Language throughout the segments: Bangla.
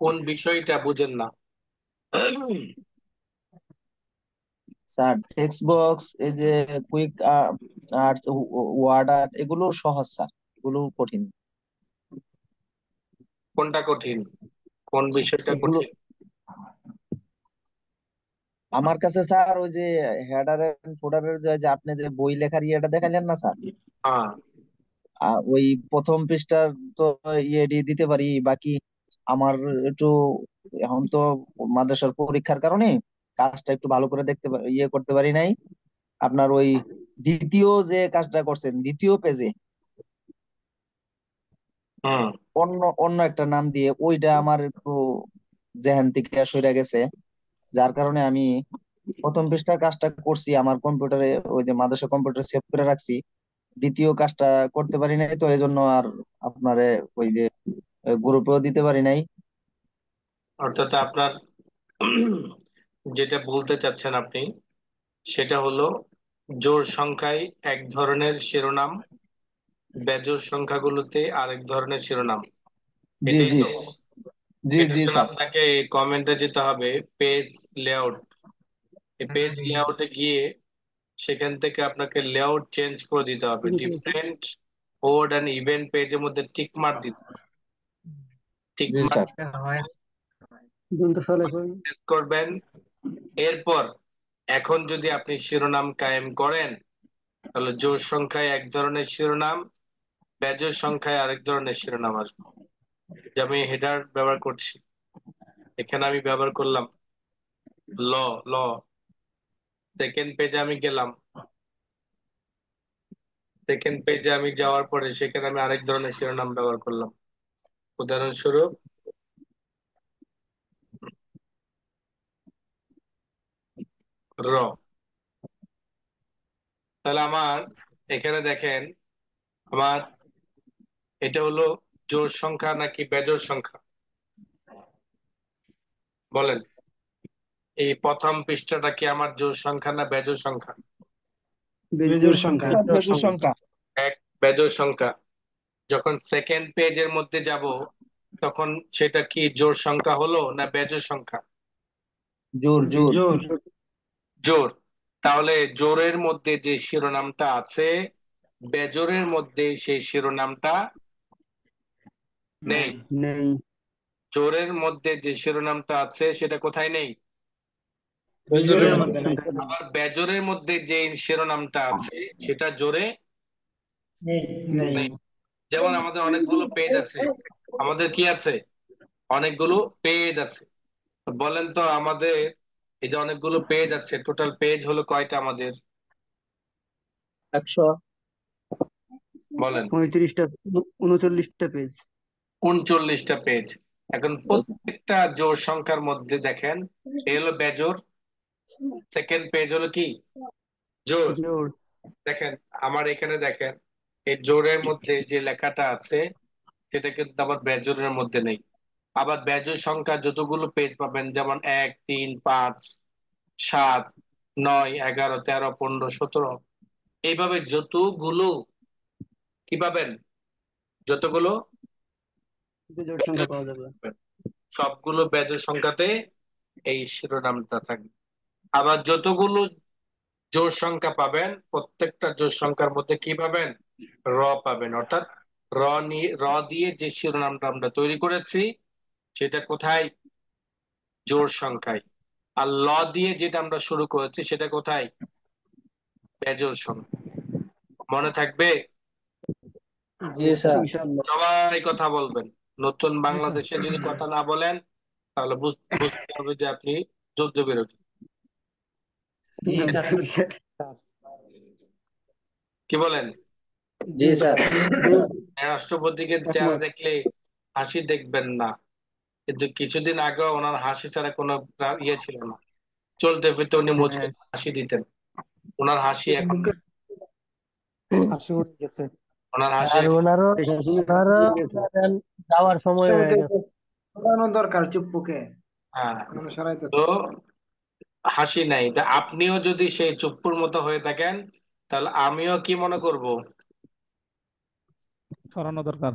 কোন বিষয়টা বুঝেন না? স্যার টেক্সট বক্স, এই যে কুইক আর্টস, ওয়ার্ড আর্ট, এগুলো সহজ স্যার, এগুলো কঠিন। কোনটা কঠিন? কোন বিষয়টা এগুলো কঠিন? আমার কাছে স্যার ওই যে হেডার এন্ড ফোল্ডারের যে যে আপনি যে বই লেখার ইয়েটা দেখালেন না স্যার, হ্যাঁ। ওই প্রথম পৃষ্ঠার তো ইয়ে দিতে পারি, বাকি আমার একটু এখন তো মাদ্রাসার পরীক্ষার কারণে কাজটা একটু ভালো করে ইয়ে করতে পারি নাই। আপনার ওই দ্বিতীয় যে কাজটা করছেন দ্বিতীয় পেজে হুম। অন্য অন্য একটা নাম দিয়ে, ওইটা আমার একটু জেহান থেকে সরে গেছে, যার কারণে আমি প্রথম পৃষ্ঠার কাজটা করছি আমার কম্পিউটারে, ওই যে মাদ্রাসা কম্পিউটারে সেভ করে রাখছি, দ্বিতীয় কাজটা করতে পারি নাই, তো এই জন্য আর আপনারে ওই যে গ্রুপেও দিতে পারি নাই। অর্থাৎ আপনার যেটা বলতে চাচ্ছেন আপনি, সেটা হলো জোড় সংখ্যায় এক ধরনের শিরোনাম, বেজোড় সংখ্যাগুলোতে আরেক ধরনের শিরোনাম। জি এটাই জি তো? জি এটার জি জন্য স্যার। আপনাকে কমেন্টে যেতে হবে, পেজ লেআউট। এই পেজ লেআউটে গিয়ে সেখান থেকে আপনাকে লেআউট চেঞ্জ করে দিতে হবে, ডিফারেন্ট ওয়ার্ড এন্ড ইভেন্ট পেজের মধ্যে টিক মার দিতে। টিক জি মার স্যার। করবেন। এরপর এখন যদি আপনি শিরোনাম কায়েম করেন, তাহলে জোড় সংখ্যায় এক ধরনের শিরোনাম, বেজোড় সংখ্যায় আরেক ধরনের শিরোনাম আসবে। যে আমি হেডার ব্যবহার করছি, এখানে আমি ব্যবহার করলাম ল ল। সেকেন্ড পেজে আমি গেলাম, সেকেন্ড পেজে আমি যাওয়ার পরে সেখানে আমি আরেক ধরনের শিরোনাম ব্যবহার করলাম। উদাহরণস্বরূপ র। তাহলে আমার এখানে দেখেন, আমার এটা হলো জোড় সংখ্যা নাকি বেজোড় সংখ্যা? বলেন, এই প্রথম পৃষ্ঠাটা কি আমার জোড় সংখ্যা না বেজোড় সংখ্যা? বেজোড় সংখ্যা। বেজোড় সংখ্যা। এক বেজোড় সংখ্যা। যখন সেকেন্ড পেজের মধ্যে যাব, তখন সেটা কি জোড় সংখ্যা হলো না বেজোড় সংখ্যা? জোর জোর। জোর। জোড়। তাহলে জোড়ের মধ্যে যে শিরোনামটা আছে, বেজোড়ের মধ্যে সেই শিরোনামটা নেই। নেই। জোড়ের মধ্যে যে শিরোনামটা আছে সেটা কোথায় নেই? বেজোড়ের বেজোড়ের মধ্যে মধ্যে নেই। নাই। আবার বেজোড়ের মধ্যে যে শিরোনামটা আছে সেটা জোড়ে নেই। নেই। যেমন আমাদের অনেকগুলো পেজ আছে, আমাদের কি আছে? অনেকগুলো পেজ আছে। তো বলেন তো আমাদের এই যে অনেকগুলো পেজ আছে, টোটাল পেজ হলো কয়টা আমাদের? 100। বলেন। 35টা, 39টা পেজ। 39টা পেজ। এখন প্রত্যেকটা জোড় সংখ্যার মধ্যে দেখেন, এ হলো বেজোড়, সেকেন্ড পেজ হলো কি জোড়। জোর। দেখেন, আমার এখানে দেখেন, এই জোড়ের মধ্যে যে লেখাটা আছে সেটা কিন্তু আবার বেজোড়ের মধ্যে নেই। আবার বেজোড় সংখ্যা যতগুলো পেজ পাবেন, যেমন 1, 3, 5, 7, 9, 11, 13, 15, 17, এইভাবে যতগুলো কি পাবেন, যতগুলো বেজোড় সংখ্যা বেজোড় পাওয়া সংখ্যা যাবে। পাবেন, সবগুলো বেজোড় সংখ্যাতে এই শিরোনামটা থাকবে। আবার যতগুলো জোড় সংখ্যা পাবেন, প্রত্যেকটা জোড় সংখ্যার মধ্যে কি পাবেন? র পাবেন। অর্থাৎ র দিয়ে যে শিরোনামটা আমরা তৈরি করেছি সেটা কোথায়? জোড় সংখ্যায়। আর ল দিয়ে যেটা আমরা শুরু করেছি সেটা কোথায়? বেজোড় সংখ্যা। মনে থাকবে? জি স্যার। ইনশাআল্লাহ। সবাই কথা বলবেন। নতুন জি স্যার। বাংলাদেশে যদি কথা না বলেন, তাহলে বুঝতে হবে যে আপনি যুদ্ধ বিরোধী। কি বলেন? জি স্যার। রাষ্ট্রপতিকে চেহারা একমত। দেখলে হাসি দেখবেন না, কিন্তু কিছুদিন আগেও ওনার হাসি ছাড়া কোনো ইয়ে ছিল না। চলতে ফিরতে উনি মুচকে হ্যাঁ। হাসি দিতেন। ওনার হাসি এখন নেই। হাসি উঠে গেছে। ওনার হাসি আর ওনারও এটা শুনে ওনারও উঠে গেছে। ধরেন যাওয়ার সময় হয়ে গেছে। সরানো দরকার চুপ্পুকে, হ্যাঁ। মানে সরাইতে। তো হাসি নাই, তা আপনিও যদি সেই চুপ্পুর মতো হয়ে থাকেন, তাহলে আমিও কি মনে করব? সরানো দরকার।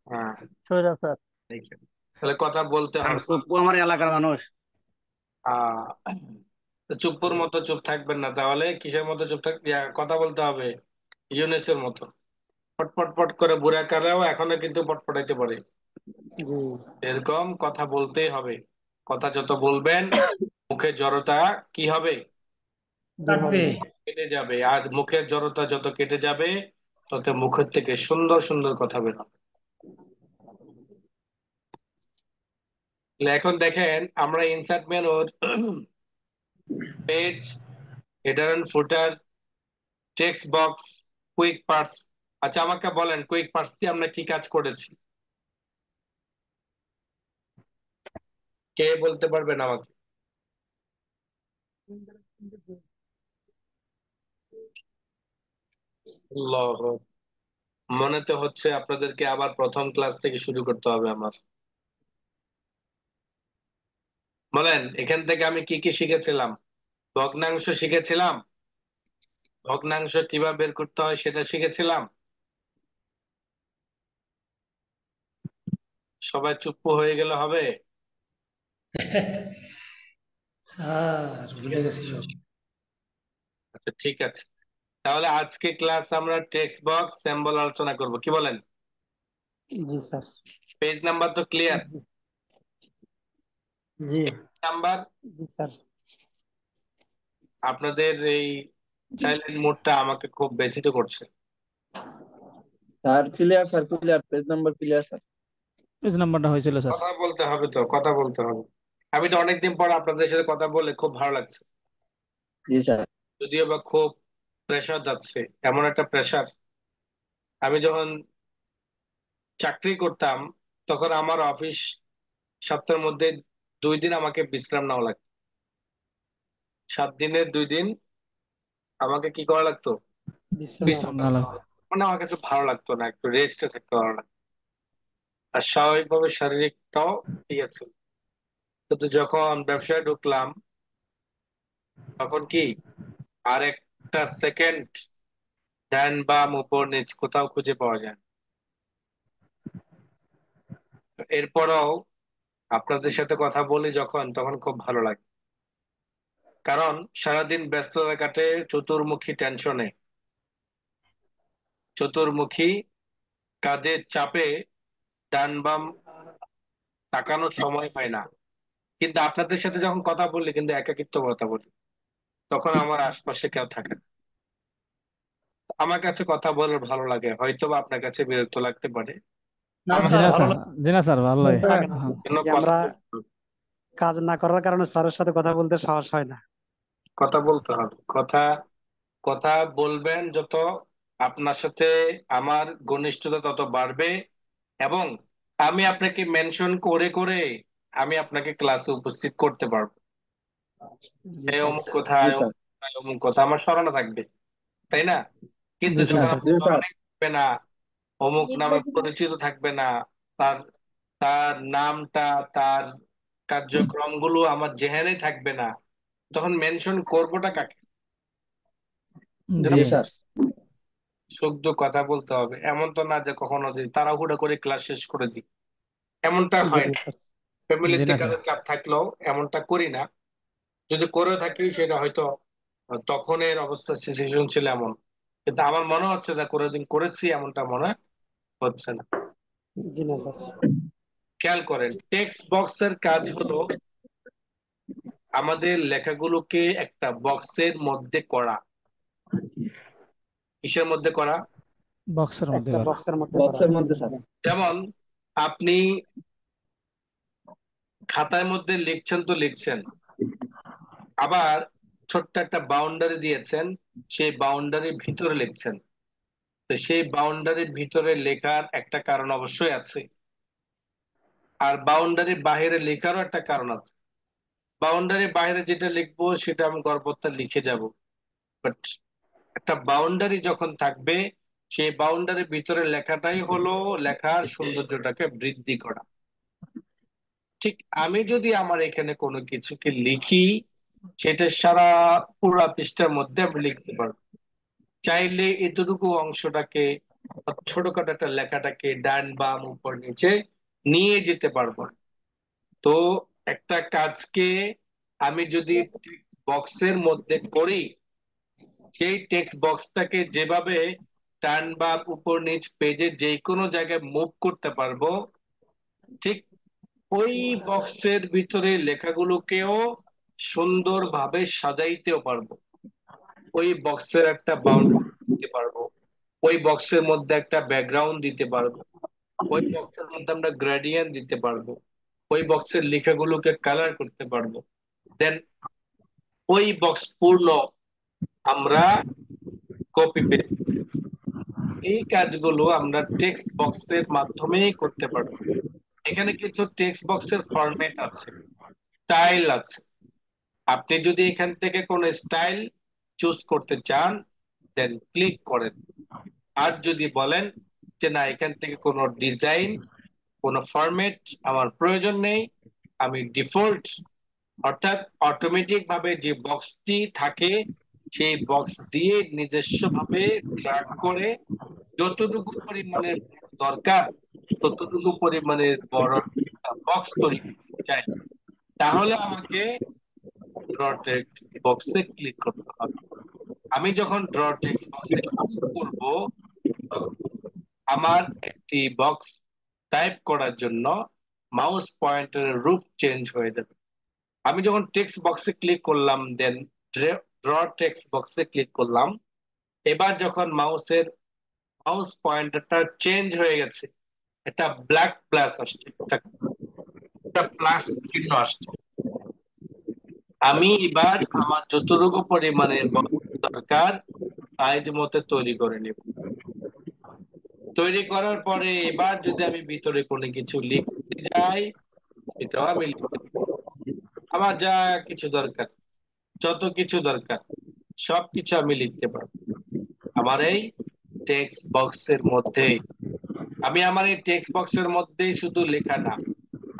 হ্যাঁ। স্বৈরাচার। তাহলে কথা বলতে স্যার হবে। চুপ্পু আমার এলাকার মানুষ। আহ তো চুপ্পুর মতো চুপ থাকবেন না, তাহলে কিসের মতো চুপ কথা বলতে হবে ইউনেসের মতো। পটপট পট করে বুড়া কালেও এখনো কিন্তু পটপটাইতে পারে। জি এরকম কথা বলতেই হবে। কথা যত বলবেন মুখে জড়তা কি হবে, দূর হবে। কেটে যাবে। আর মুখের জড়তা যত কেটে যাবে তত মুখের থেকে সুন্দর সুন্দর কথা বের হবে। তাহলে এখন দেখেন আমরা ইনসার্ট মেনুর page, header and footer, text box, quick parts. আচ্ছা আমাকে বলেন কুইক পার্টস দিয়ে আমরা কি কাজ করেছি, কে বলতে পারবেন আমাকে? আল্লাহ, মনে তো হচ্ছে আপনাদেরকে আবার প্রথম ক্লাস থেকে শুরু করতে হবে আমার। বলেন এখান থেকে আমি কি কি শিখেছিলাম? ভগ্নাংশ শিখেছিলাম, ভগ্নাংশ কিভাবে বের করতে হয় সেটা শিখেছিলাম। সবাই চুপ হয়ে গেলে হবে? স্যার ভুলে গেছি সব। আচ্ছা ঠিক আছে, তাহলে আজকে ক্লাস আমরা টেক্সট বক্স সিম্বল আলোচনা করব, কি বলেন? জি স্যার। পেজ নাম্বার তো ক্লিয়ার? জি নাম্বার জি স্যার। আপনাদের এই সাইলেন্ট মোডটা আমাকে খুব ব্যথিত করছে। Sir clear, sir clear, page number clear sir. Page নাম্বারটা হয়েছিল স্যার। কথা বলতে হবে তো, কথা বলতে হবে। আমি তো অনেকদিন পর আপনাদের সাথে কথা বলে খুব ভালো লাগছে, জি স্যার। যদিও বা খুব প্রেশার যাচ্ছে, এমন একটা প্রেশার। আমি যখন চাকরি করতাম তখন আমার অফিস সপ্তাহের মধ্যে 2 দিন আমাকে বিশ্রাম নেওয়া লাগতো। 7 দিনের 2 দিন আমাকে কি করা লাগতো? বিশ্রাম বিশ্রাম না নেওয়া লাগবে। লাগতো। মানে আমার কাছে ভালো লাগতো না, একটু রেস্টে থাকতে ভালো লাগতো। আর স্বাভাবিকভাবে শারীরিকটাও ঠিক আছে। কিন্তু যখন ব্যবসায় ঢুকলাম তখন কি আর একটা সেকেন্ড ডান বাম উপর নিচ কোথাও খুঁজে পাওয়া যায় না। এরপরও আপনাদের সাথে কথা বলি যখন, তখন খুব ভালো লাগে। কারণ সারাদিন ব্যস্ততা কাটে চতুর্মুখী টেনশনে, চতুর্মুখী কাজের চাপে, ডান বাম তাকানোর সময় পাই না। কিন্তু আপনাদের সাথে যখন কথা বলি কিন্তু একাকিত্ব কথা বলি, তখন আমার আশপাশে কেউ থাকে না। আমার কাছে কথা বলে ভালো লাগে, হয়তো বা আপনার কাছে বিরক্ত লাগতে পারে। না আমার জি স্যার না ভালো স্যার, জি না স্যার, ভালো লাগে। লাগে না। হ্যাঁ। জন্য যে কথা আমরা বলতে হবে। কাজ না করার কারণে স্যারের সাথে কথা বলতে সাহস হয় না। কথা বলতে হবে, কথা কথা বলবেন যত, আপনার সাথে আমার ঘনিষ্ঠতা তত বাড়বে। এবং আমি আপনাকে মেনশন করে করে আমি আপনাকে ক্লাসে উপস্থিত করতে পারবো। জি এই স্যার। অমুক জি কোথায়, স্যার। অমুক কোথায়, অমুক কথা আমার স্মরণে থাকবে, তাই না? কিন্তু জি জি স্যার। যখন স্যার। আমার জি স্যার। স্মরণে থাকবে না, অমুক নামে পরিচিত থাকবে না, তার তার নামটা, তার কার্যক্রমগুলো আমার জেহেনে থাকবে না, তখন মেনশন করবোটা কাকে? জি জি স্যার। সুখ দুঃখ কথা বলতে হবে। এমন তো না যে কখনো যে তাড়াহুড়া করে ক্লাস শেষ করে দিই, এমনটা জি হয় না। না স্যার। জি ফ্যামিলিতে না স্যার। কাজের চাপ থাকলেও এমনটা করি না। যদি করে থাকি সেটা হয়তো তখনের অবস্থা সিচুয়েশন ছিল এমন, কিন্তু আমার মনে হচ্ছে যে কোনোদিন করেছি এমনটা মনে হচ্ছে না। জি না স্যার। খেয়াল করেন, টেক্সট বক্সের কাজ হলো আমাদের লেখাগুলোকে একটা বক্সের মধ্যে করা। কিসের মধ্যে করা? বক্সের মধ্যে একটা করা। বক্সের মধ্যে করা। বক্সের মধ্যে স্যার। যেমন আপনি খাতার মধ্যে লিখছেন তো লিখছেন, আবার ছোট্ট একটা বাউন্ডারি দিয়েছেন, সেই বাউন্ডারির ভিতরে লিখছেন। তো সেই বাউন্ডারির ভিতরে লেখার একটা কারণ অবশ্যই আছে, আর বাউন্ডারির বাইরে লেখারও একটা কারণ আছে। বাউন্ডারির বাইরে যেটা লিখবো সেটা আমি গড়পড়তা লিখে যাব, বাট একটা বাউন্ডারি যখন থাকবে, সেই বাউন্ডারির ভিতরে লেখাটাই হলো লেখার সৌন্দর্যটাকে বৃদ্ধি করা। ঠিক আমি যদি আমার এখানে কোনো কিছুকে লিখি, সেটা সারা পুরা পৃষ্ঠার মধ্যে আমি লিখতে পারবো। চাইলে এতটুকু অংশটাকে, ছোটখাটো একটা লেখাটাকে ডান বাম উপর নিচে নিয়ে যেতে পারবো না। তো একটা কাজকে আমি যদি বক্সের মধ্যে করি, সেই টেক্সট বক্সটাকে যেভাবে টার্ন বা উপর নিচ পেজে যে কোনো জায়গায় মুভ করতে পারবো, ঠিক ওই বক্সের ভিতরে লেখাগুলোকেও সুন্দরভাবে সাজাইতেও পারবো। ওই বক্সের একটা বাউন্ডারি দিতে পারবো, ওই বক্সের মধ্যে একটা ব্যাকগ্রাউন্ড দিতে পারবো, ওই বক্সের মধ্যে আমরা গ্রেডিয়েন্ট দিতে পারবো, ওই বক্সের লেখাগুলোকে কালার করতে পারবো। দেন ওই বক্স পূর্ণ আমরা কপি পেস্ট, এই কাজগুলো আমরা টেক্সট বক্সের মাধ্যমেই করতে পারবো। এখানে কিছু টেক্সট বক্সের ফরম্যাট আছে, স্টাইল আছে। আপনি যদি এখান থেকে কোন স্টাইল চুজ করতে চান, দেন ক্লিক করেন। আর যদি বলেন যে না, এখান থেকে কোনো ডিজাইন, কোনো ফরম্যাট আমার প্রয়োজন নেই, আমি ডিফল্ট অর্থাৎ অটোমেটিক ভাবে যে বক্সটি থাকে সেই বক্স দিয়ে নিজস্ব ভাবে ট্র্যাক করে যতটুকু পরিমাণের দরকার ততটুকু পরিমাণের বড় বক্স তৈরি করতে চাই, তাহলে আমাকে ড্র টেক্সট বক্সে ক্লিক করতে হবে। আমি যখন ড্র টেক্সট বক্সে ক্লিক করব, তখন আমার একটি বক্স টাইপ করার জন্য মাউস পয়েন্টারের রূপ চেঞ্জ হয়ে যাবে। আমি যখন টেক্সট বক্সে ক্লিক করলাম, দেন ড্র টেক্সট বক্সে ক্লিক করলাম, এবার যখন মাউস পয়েন্টারটা চেঞ্জ হয়ে গেছে, একটা ব্ল্যাক প্লাস আসছে, একটা প্লাস চিহ্ন আসছে, আমি এবার আমার যতটুকু পরিমাণের দরকার সাইজ মতো তৈরি করে নেব। তৈরি করার পরে এবার যদি আমি ভিতরে কোনো কিছু লিখতে যাই, সেটাও আমি লিখতে পারি। আমার যা কিছু দরকার, যত কিছু দরকার সবকিছু আমি লিখতে পারবো আমার এই টেক্সট বক্সের মধ্যে। আমি আমার এই টেক্সট বক্সের মধ্যেই শুধু লেখা না,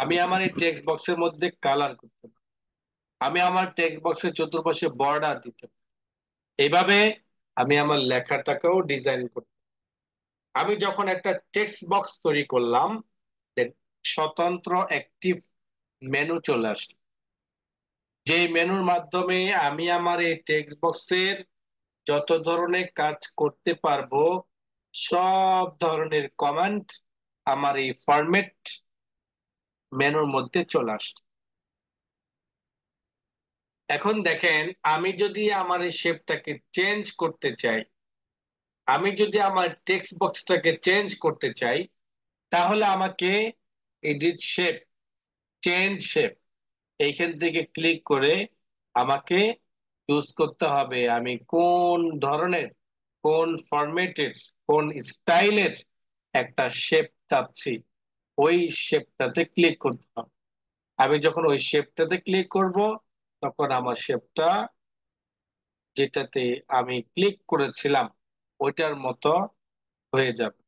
আমি আমার এই টেক্সট বক্সের মধ্যে কালার করতে পারি, আমি আমার টেক্সট বক্সের চতুর্পাশে বর্ডার দিতে পারি। এইভাবে আমি আমার লেখাটাকেও ডিজাইন করতে পারি। আমি যখন একটা টেক্সট বক্স তৈরি করলাম, then স্বতন্ত্র একটি মেনু চলে আসলো, যে মেনুর মাধ্যমে আমি আমার এই টেক্সট বক্সের যত ধরনের কাজ করতে পারবো সব ধরনের কমান্ড আমার এই ফরম্যাট মেনুর মধ্যে চলে আসছে। এখন দেখেন, আমি যদি আমার এই শেপটাকে চেঞ্জ করতে চাই, আমি যদি আমার টেক্সট বক্সটাকে চেঞ্জ করতে চাই, তাহলে আমাকে এডিট শেপ, চেঞ্জ শেপ, এইখান থেকে ক্লিক করে আমাকে চুজ করতে হবে আমি কোন ধরনের, কোন ফরম্যাটের, কোন স্টাইলের একটা শেপ চাচ্ছি। ওই শেপটাতে ক্লিক করতে হবে। আমি যখন ওই শেপটাতে ক্লিক করব, তখন আমার শেপটা যেটাতে আমি ক্লিক করেছিলাম ওইটার মতো হয়ে যাবে।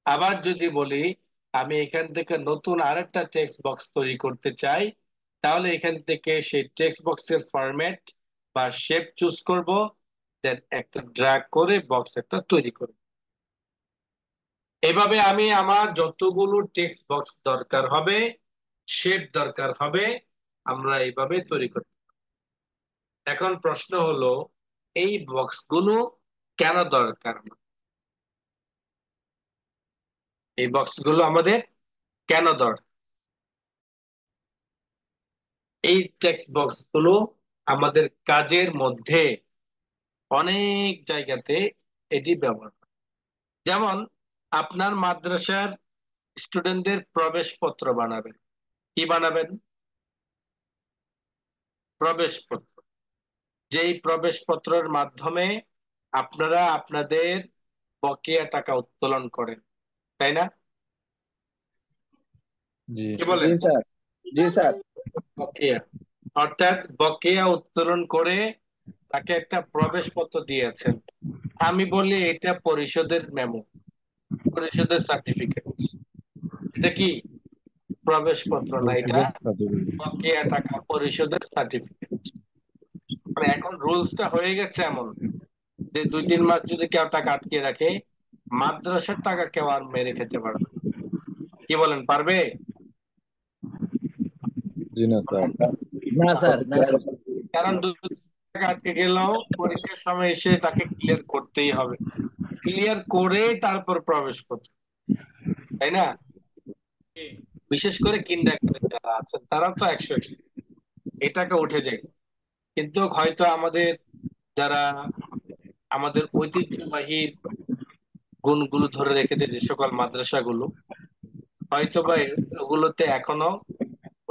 আবার যদি বলি আমি এখান থেকে নতুন আরেকটা টেক্সট বক্স তৈরি করতে চাই, তাহলে এখান থেকে সেই টেক্সট বক্সের ফরম্যাট বা শেপ চুজ করব, দেন একটা ড্র্যাগ করে বক্স একটা তৈরি করব। এভাবে আমি আমার যতগুলো টেক্সট বক্স দরকার হবে, শেপ দরকার হবে, আমরা এইভাবে তৈরি করব। এখন প্রশ্ন হলো, এই বক্সগুলো কেন দরকার? এই বক্সগুলো আমাদের কেন দরকার? এই টেক্সট বক্স গুলো আমাদের কাজের মধ্যে অনেক জায়গাতে এটি ব্যবহার করে। যেমন আপনার মাদ্রাসার স্টুডেন্টদের প্রবেশপত্র বানাবেন, কি বানাবেন? প্রবেশপত্র। যেই প্রবেশপত্রের মাধ্যমে আপনারা আপনাদের বকেয়া টাকা উত্তোলন করেন, তাই না? জি কি জি বলেন? স্যার, জি স্যার। বকেয়া অর্থাৎ বকেয়া উত্তোলন করে তাকে একটা প্রবেশপত্র দিয়েছেন। আমি বলি এটা পরিশোধের মেমো, পরিশোধের সার্টিফিকেট। এটা কি প্রবেশপত্র না, এটা পরিশোধের সার্টিফিকেট। বকেয়া টাকা পরিশোধের সার্টিফিকেট। মানে এখন রুলসটা হয়ে গেছে এমন যে 2-3 মাস যদি কেউ টাকা আটকে রাখে, মাদ্রাসার টাকা কেউ আর মেরে খেতে পারবে না। কি বলেন, পারবে? জি না স্যার। না স্যার, না স্যার। কারণ 2 টাকা আটকে গেলেও পরীক্ষার সময় এসে তাকে ক্লিয়ার করতেই হবে, ক্লিয়ার করে তারপর প্রবেশ করতে, তাই না? বিশেষ করে কিন্ডারগার্টেন যারা আছেন তারা তো 100 এই টাকা উঠে যায়। কিন্তু হয়তো যারা আমাদের ঐতিহ্যবাহী গুণগুলো ধরে রেখেছে যে সকল মাদ্রাসাগুলো, হয়তো বা ওগুলোতে এখনো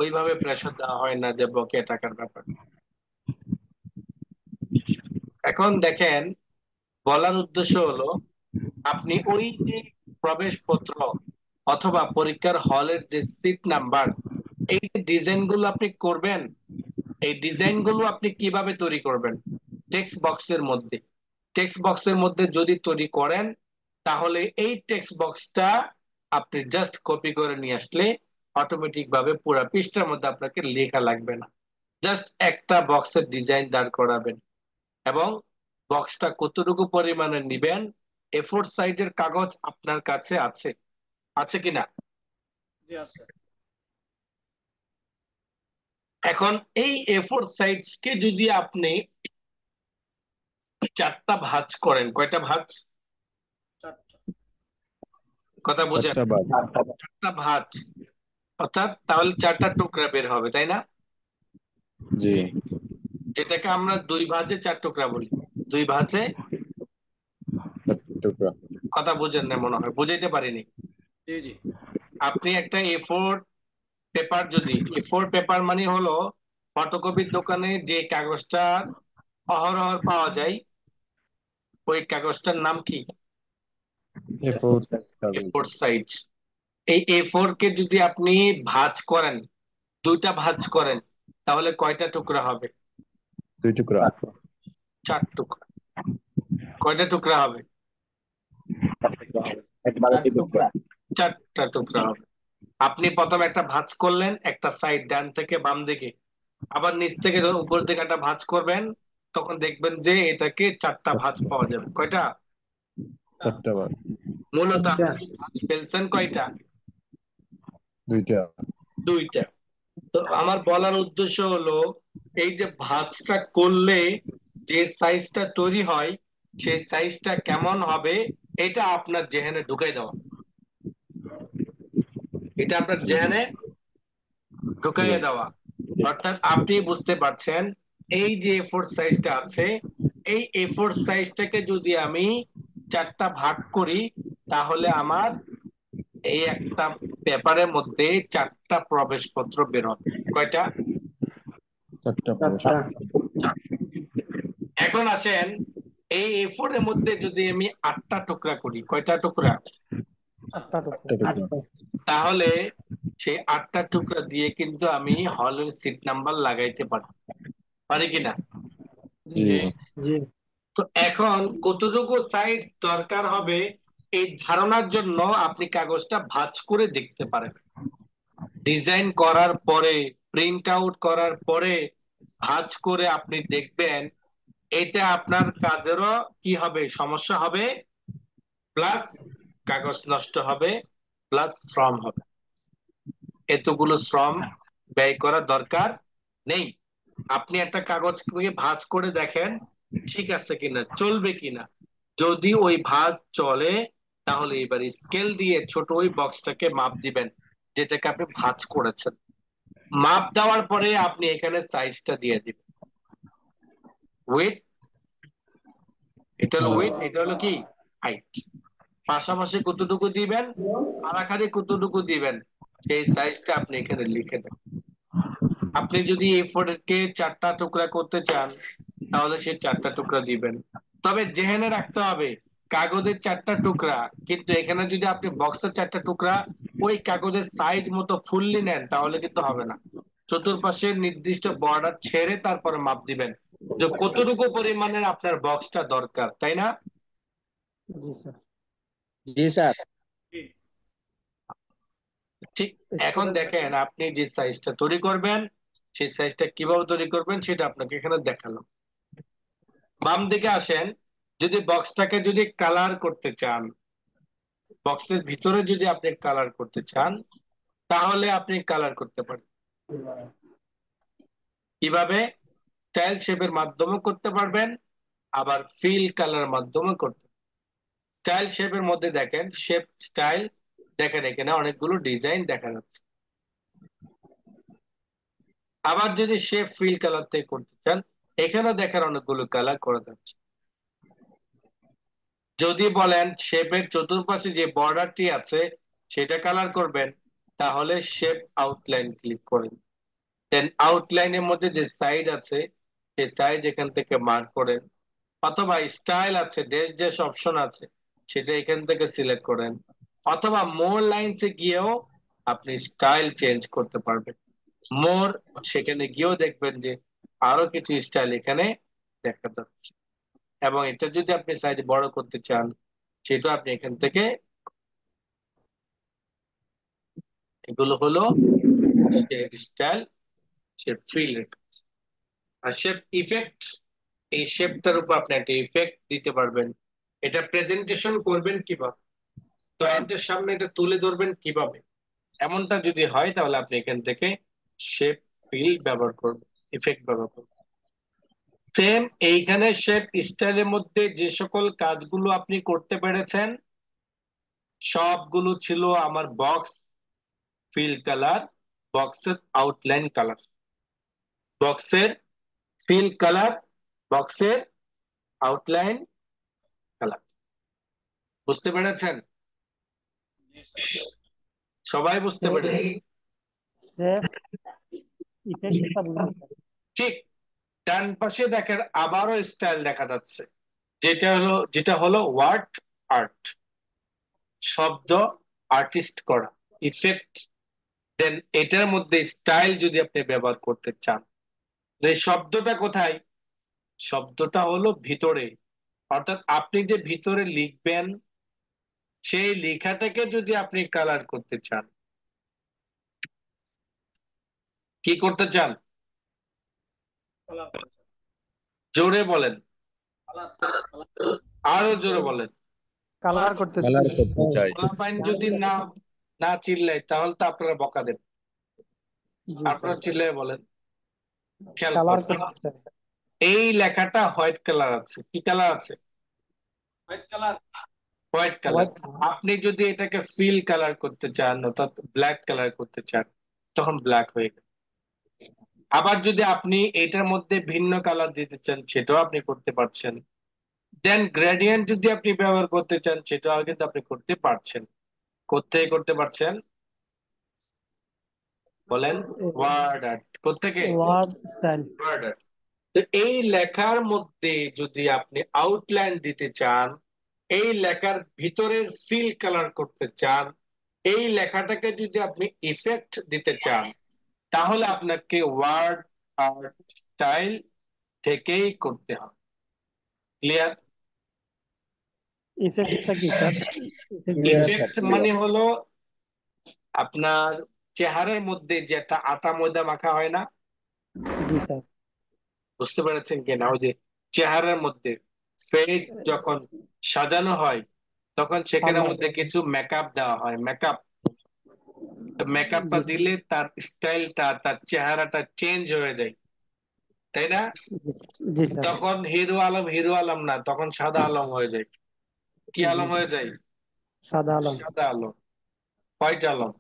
ওইভাবে প্রেশার দেওয়া হয় না যে বকেয়া টাকার ব্যাপার। এখন দেখেন, বলার উদ্দেশ্য হলো আপনি ওই যে প্রবেশপত্র অথবা পরীক্ষার হলের যে সিট নাম্বার, এই ডিজাইন গুলো আপনি করবেন, এই ডিজাইন গুলো আপনি কিভাবে তৈরি করবেন? টেক্সট বক্সের মধ্যে, টেক্সট বক্সের মধ্যে যদি তৈরি করেন, তাহলে এই টেক্সট বক্সটা আপনি জাস্ট কপি করে নিয়ে আসলে অটোমেটিক ভাবে পুরো পৃষ্ঠার মধ্যে আপনাকে লেখা লাগবে না, জাস্ট একটা বক্সের ডিজাইন দাঁড় করাবেন এবং বক্সটা কতটুকু পরিমাণে নিবেন। A4 সাইজের কাগজ আপনার কাছে আছে, আছে কিনা? এখন এই A4 সাইজকে যদি আপনি 4টা ভাঁজ করেন, কয়টা ভাঁজ? কথা বুঝেন? 4টা বাদ। 4টা ভাঁজ, অর্থাৎ তাহলে 4টা টুকরা বের হবে, তাই না? জি। যেটাকে আমরা 2 ভাঁজে 4 টুকরা বলি। 2 ভাঁজে, 4 টুকরা। কথা বুঝেন না মনে হয়, বুঝাইতে পারিনি। আপনি একটা A4 পেপার, যদি A4 পেপার মানে হলো ফটোকপির দোকানে যে কাগজটা অহরহ পাওয়া যায়, ওই কাগজটার নাম কি? A4 কাগজ। A4 size. এই A4 কে যদি আপনি ভাঁজ করেন, 2টা ভাঁজ করেন, তাহলে কয়টা টুকরা হবে? 2 টুকরা। 4 টুকরা। কয়টা টুকরা হবে? একবারে টুকরা। 4টা টুকরা হবে। আপনি প্রথমে একটা ভাঁজ করলেন, একটা সাইড ডান থেকে বাম দিকে, আবার নিচ থেকে যখন উপর দিকে একটা ভাঁজ করবেন, তখন দেখবেন যে এটাকে 4টা ভাঁজ পাওয়া যাবে। কয়টা? 4টা বাদ। মূলত আচ্ছা। আপনি ভাঁজ ফেলছেন কয়টা? 2টা। 2টা। তো আমার বলার উদ্দেশ্য হলো, এই যে ভাঁজটা করলে যে সাইজটা তৈরি হয়, সেই সাইজটা কেমন হবে এটা আপনার জেহেনে ঢুকাই দেওয়া, এটা আপনার জেহেনে ঢুকাইয়ে দেওয়া। অর্থাৎ আপনি বুঝতে পারছেন এই যে A4 সাইজটা আছে, এই A4 সাইজটাকে যদি আমি 4টা ভাগ করি, তাহলে আমার এই একটা পেপারের মধ্যে 4টা প্রবেশপত্র বের হবে। কয়টা? 4টা আচ্ছা। এখন আসেন, এই A4 এর মধ্যে যদি আমি 8টা টুকরা করি, কয়টা টুকরা? 8টা টুকরা। 8টা টুকরা। আচ্ছা। তাহলে সেই 8টা টুকরা দিয়ে কিন্তু আমি হলের সিট নাম্বার লাগাইতে পারি কিনা? জি। জি। তো এখন কতটুকু সাইজ দরকার হবে এই ধারণার জন্য আপনি কাগজটা ভাঁজ করে দেখতে পারেন। ডিজাইন করার পরে, প্রিন্ট আউট করার পরে ভাঁজ করে আপনি দেখবেন, এটা আপনার কাজেরও কি হবে, সমস্যা হবে, প্লাস কাগজ নষ্ট হবে, প্লাস শ্রম হবে। এতগুলো শ্রম ব্যয় করা দরকার নেই। আপনি একটা কাগজ ভাঁজ করে দেখেন ঠিক আছে কিনা, চলবে কিনা। যদি ওই ভাঁজ চলে, তাহলে এবার স্কেল দিয়ে ছোট ওই বক্সটাকে মাপ দিবেন যেটাকে আপনি ভাঁজ করেছেন। মাপ দেওয়ার পরে আপনি এখানে সাইজটা দিয়ে দিবেন। উইথ, এটা হলো উইথ, এটা হলো কি হাইট। পাশাপাশি কতটুকু দিবেন, কারাকারি কতটুকু দিবেন, সেই সাইজটা আপনি এখানে লিখে দেন। আপনি যদি A4 কে 4টা টুকরা করতে চান, তাহলে সেই 4টা টুকরা দিবেন। তবে জেহেনে রাখতে হবে কাগজের 4টা টুকরা, কিন্তু এখানে যদি আপনি বক্সের 4টা টুকরা ওই কাগজের সাইজ মতো ফুললি নেন, তাহলে কিন্তু হবে না। চতুর্পাশে নির্দিষ্ট বর্ডার ছেড়ে তারপরে মাপ দিবেন যে কতটুকু পরিমাণের আপনার বক্সটা দরকার, তাই না? জি স্যার। জি স্যার। ঠিক। এখন দেখেন আপনি যে সাইজটা তৈরি করবেন, সেই সাইজটা কিভাবে তৈরি করবেন সেটা আপনাকে এখানে দেখালাম। বাম দিকে আসেন, যদি বক্সটাকে যদি কালার করতে চান, বক্সের ভিতরে যদি আপনি কালার করতে চান, তাহলে আপনি কালার করতে পারেন। কিভাবে? স্টাইল শেপের মাধ্যমে করতে পারবেন, আবার ফিল কালার মাধ্যমে করতে। স্টাইল শেপের মধ্যে দেখেন শেপ স্টাইল, দেখেন এখানে অনেকগুলো ডিজাইন দেখা যাচ্ছে। আবার যদি শেপ ফিল কালার থেকে করতে চান, এখানেও দেখেন অনেকগুলো কালার করা যাচ্ছে। যদি বলেন শেপের চতুর্পাশে যে বর্ডারটি আছে সেটা কালার করবেন, তাহলে শেপ আউটলাইন ক্লিক করেন। দেন আউটলাইনের মধ্যে যে সাইজ আছে সেই সাইজ এখান থেকে মার্ক করেন, অথবা স্টাইল আছে, ড্যাশ ড্যাশ অপশন আছে, সেটা এখান থেকে সিলেক্ট করেন, অথবা মোর লাইনসে গিয়েও আপনি স্টাইল চেঞ্জ করতে পারবেন। মোর, সেখানে গিয়েও দেখবেন যে আরো কিছু স্টাইল এখানে দেখা যাচ্ছে। এবং এটা যদি আপনি সাইজ বড় করতে চান, সেটা আপনি এখান থেকে, এগুলো হলো শেপ স্টাইল, শেপ ফিল। আর শেপ ইফেক্ট, এই শেপটার উপর আপনি একটা ইফেক্ট দিতে পারবেন। এটা প্রেজেন্টেশন করবেন কিভাবে, ক্লায়েন্টের সামনে এটা তুলে ধরবেন কিভাবে, এমনটা যদি হয় তাহলে আপনি এখান থেকে শেপ ফিল ব্যবহার করবেন, ইফেক্ট ব্যবহার করবেন। সেম এইখানে শেপ স্টাইলের মধ্যে যে সকল কাজগুলো আপনি করতে পেরেছেন সবগুলো ছিল আমার বক্স ফিল কালার, বক্সের আউটলাইন কালার, বক্সের ফিল কালার, বক্সের আউটলাইন কালার। বুঝতে পেরেছেন? সবাই বুঝতে পেরেছে? শেপ ইফেক্টটা বুঝলাম স্যার। ঠিক। ডান পাশে দেখেন আবারও স্টাইল দেখা যাচ্ছে, যেটা হলো ওয়ার্ড আর্ট, শব্দ আর্টিস্ট করা, ইফেক্ট। দেন এটার মধ্যে স্টাইল যদি আপনি ব্যবহার করতে চান, এই শব্দটা কোথায়? শব্দটা হলো ভিতরে, অর্থাৎ আপনি যে ভিতরে লিখবেন সেই লেখাটাকে যদি আপনি কালার করতে চান, কি করতে চান? জোরে বলেন, আরো জোরে বলেন। কালার করতে কালার করতে চাই। পোলাপাইন যদি না না চিল্লাই তাহলে তো আপনারা বকা দেন। জি আপনারা স্যার, চিল্লাই বলেন, খেয়াল কালার করেন। করতে চাই। এই লেখাটা হোয়াইট কালার আছে, কি কালার আছে? White colour. হোয়াইট আপনি যদি এটাকে ফিল কালার করতে চান, অর্থাৎ ব্ল্যাক কালার করতে চান, তখন ব্ল্যাক হয়ে গেল। আবার যদি আপনি এটার মধ্যে ভিন্ন কালার দিতে চান, সেটাও আপনি করতে পারছেন। দেন গ্রেডিয়েন্ট যদি আপনি ব্যবহার করতে চান, সেটাও কিন্তু আপনি করতে পারছেন। কোত্থেকে করতে পারছেন বলেন? Word art. কোত্থেকে? Word style. Word art. তো এই লেখার মধ্যে যদি আপনি আউটলাইন দিতে চান, এই লেখার ভিতরের ফিল কালার করতে চান, এই লেখাটাকে যদি আপনি ইফেক্ট দিতে চান, তাহলে আপনাকে ওয়ার্ড আর্ট স্টাইল থেকেই করতে হবে। ক্লিয়ার? ইফেক্টটা কি স্যার? ইফেক্ট মানে হলো আপনার চেহারার মধ্যে যে একটা আটা ময়দা মাখা হয় না, জি স্যার। বুঝতে পেরেছেন কিনা? ওই যে চেহারার মধ্যে ফেস যখন সাজানো হয় তখন সেখানের কালার। মধ্যে কিছু মেকআপ দেওয়া হয়, মেকআপ। মেকআপটা জি স্যার। দিলে তার স্টাইলটা, তার চেহারাটা চেঞ্জ হয়ে যায়, তাই না? জি স্যার। তখন হিরো আলম হিরো আলম না, তখন সাদা আলম হয়ে যায়। কি আলম হয়ে যায়? সাদা আলম। সাদা আলম, হোয়াইট আলম।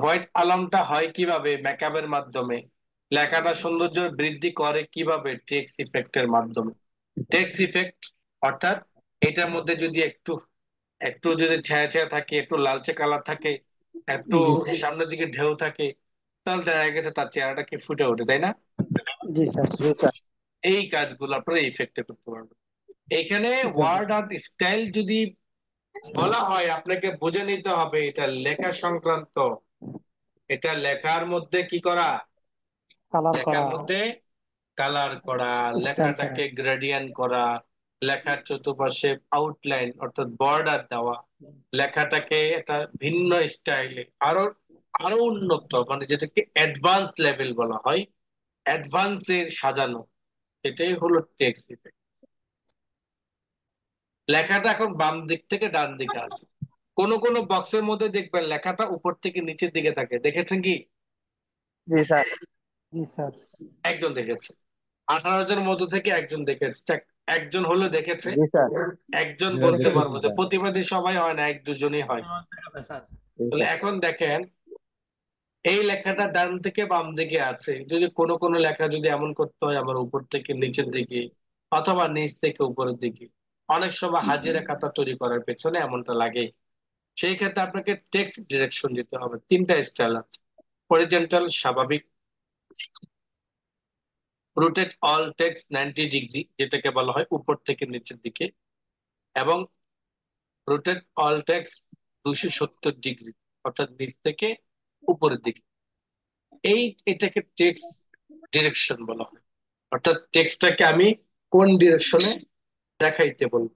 হোয়াইট আলমটা হয় কিভাবে? মেকআপের মাধ্যমে। লেখাটা সৌন্দর্য বৃদ্ধি করে কিভাবে? টেক্সট ইফেক্টের মাধ্যমে। টেক্সট ইফেক্ট অর্থাৎ এটার মধ্যে যদি একটু একটু যদি ছায়া ছায়া থাকে, একটু লালচে কালার থাকে, একটু জি স্যার। সামনের দিকে ঢেউ থাকে, তাহলে দেখা গেছে তার চেহারাটা কি ফুটে ওঠে, তাই না? জি স্যার। এই কাজগুলো আপনারা ইফেক্টে করতে পারবেন। এখানে ওয়ার্ড আর্ট স্টাইল যদি বলা হয়, আপনাকে বুঝে নিতে হবে এটা লেখা সংক্রান্ত। এটা লেখার মধ্যে কি করা? কালার লেখার করা, মধ্যে কালার করা, স্টাইল করা। লেখাটাকে গ্রেডিয়েন্ট করা, লেখার চতুর্পাশে আউটলাইন অর্থাৎ বর্ডার দেওয়া, লেখাটাকে একটা ভিন্ন স্টাইলে আরো আরো উন্নত, মানে যেটাকে অ্যাডভান্স লেভেল বলা হয়, অ্যাডভান্স এর সাজানো, এটাই হলো টেক্সট ইফেক্ট। লেখাটা এখন বাম দিক থেকে ডান দিকে আসে। কোন কোন বক্সের মধ্যে দেখবেন লেখাটা উপর থেকে নিচের দিকে থাকে, দেখেছেন কি? জি স্যার। জি স্যার। একজন দেখেছে। 18 জনের মধ্য থেকে একজন দেখেছে, যাক, একজন হলো দেখেছে। জি স্যার। একজন হ্যাঁ, বলতে দেখেছি পারবো যে স্যার। প্রতিবাদী সবাই হয় না, এক দুজনই হয়। জি তাহলে স্যার। এখন দেখেন এই লেখাটা ডান থেকে বাম দিকে আছে, যদি কোনো কোনো লেখা যদি এমন করতে হয় আমার উপর থেকে নিচের দিকে অথবা নিচ থেকে উপরের দিকে, অনেক সময় হাজিরা খাতা তৈরি করার পেছনে এমনটা লাগে। সেই ক্ষেত্রে আপনাকে টেক্সট ডিরেকশন দিতে হবে। তিনটা স্টাইল আছে: হরিজন্টাল, স্বাভাবিক, রোটেট অল টেক্সট 90 ডিগ্রি, যেটাকে বলা হয় উপর থেকে নিচের দিকে, এবং রোটেট অল টেক্সট 270 ডিগ্রি, অর্থাৎ নিচ থেকে উপরের দিকে। এটাকে টেক্সট ডিরেকশন বলা হয়। অর্থাৎ টেক্সটটাকে আমি কোন ডিরেকশনে দেখাইতে বলবো,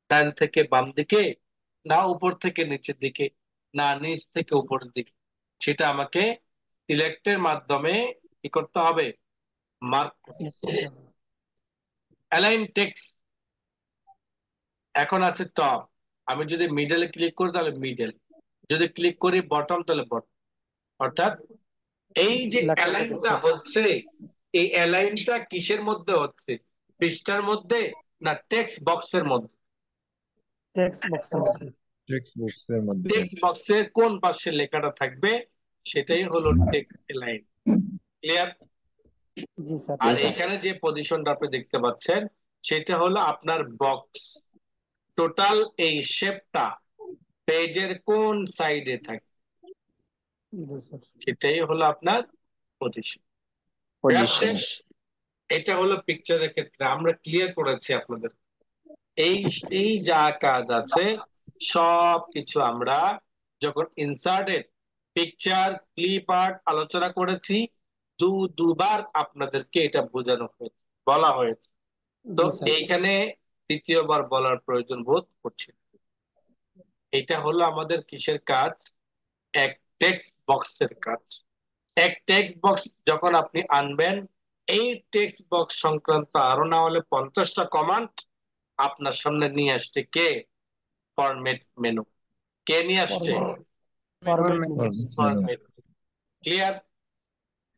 ডান থেকে বাম দিকে, না উপর থেকে নিচের দিকে, না নিচ থেকে উপরের দিকে, সেটা আমাকে সিলেক্টের মাধ্যমে কি করতে হবে, মার্ক করতে Select হবে। করতে হবে। অ্যালাইন টেক্সট এখন আছে টপ। আমি যদি মিডলে ক্লিক করি তাহলে মিডল, যদি ক্লিক করি বটম তাহলে বটম। অর্থাৎ এই যে লেখাটা অ্যালাইনটা দেখতে হচ্ছে, এই অ্যালাইনটা কিসের মধ্যে হচ্ছে, পৃষ্ঠার মধ্যে না টেক্সট বক্সের মধ্যে? টেক্সট বক্সের মধ্যে। টেক্সট বুকসের মধ্যে। টেক্সট বক্সের কোন পাশে লেখাটা থাকবে সেটাই হলো টেক্সট অ্যালাইন। ক্লিয়ার? জি স্যার। আর এখানে যে পজিশনটা আপনি দেখতে পাচ্ছেন সেটা হলো আপনার বক্স। টোটাল এই শেপটা পেজের কোন সাইডে থাকে জি স্যার। সেটাই হলো আপনার পজিশন। পজিশন। এটা হলো পিকচারের ক্ষেত্রে আমরা ক্লিয়ার করেছি আপনাদের। এই এই যা কাজ আছে সব কিছু আমরা যখন ইনসার্টেড পিকচার ক্লিপ আর্ট আলোচনা করেছি, দুবার আপনাদেরকে এটা বোঝানো হয়েছে, বলা হয়েছে। তো জি স্যার। এইখানে তৃতীয়বার বলার প্রয়োজন বোধ করছে না। এটা হলো আমাদের কিসের কাজ, এক টেক্সট বক্সের কাজ। এক টেক্সট বক্স যখন আপনি আনবেন, এই টেক্সট বক্স সংক্রান্ত আরো না হলে 50টা কমান্ড আপনার সামনে নিয়ে আসছে কে, ফরম্যাট মেনু। কে নিয়ে আসছে, ফরম্যাট মেনু। ফরম্যাট। ক্লিয়ার?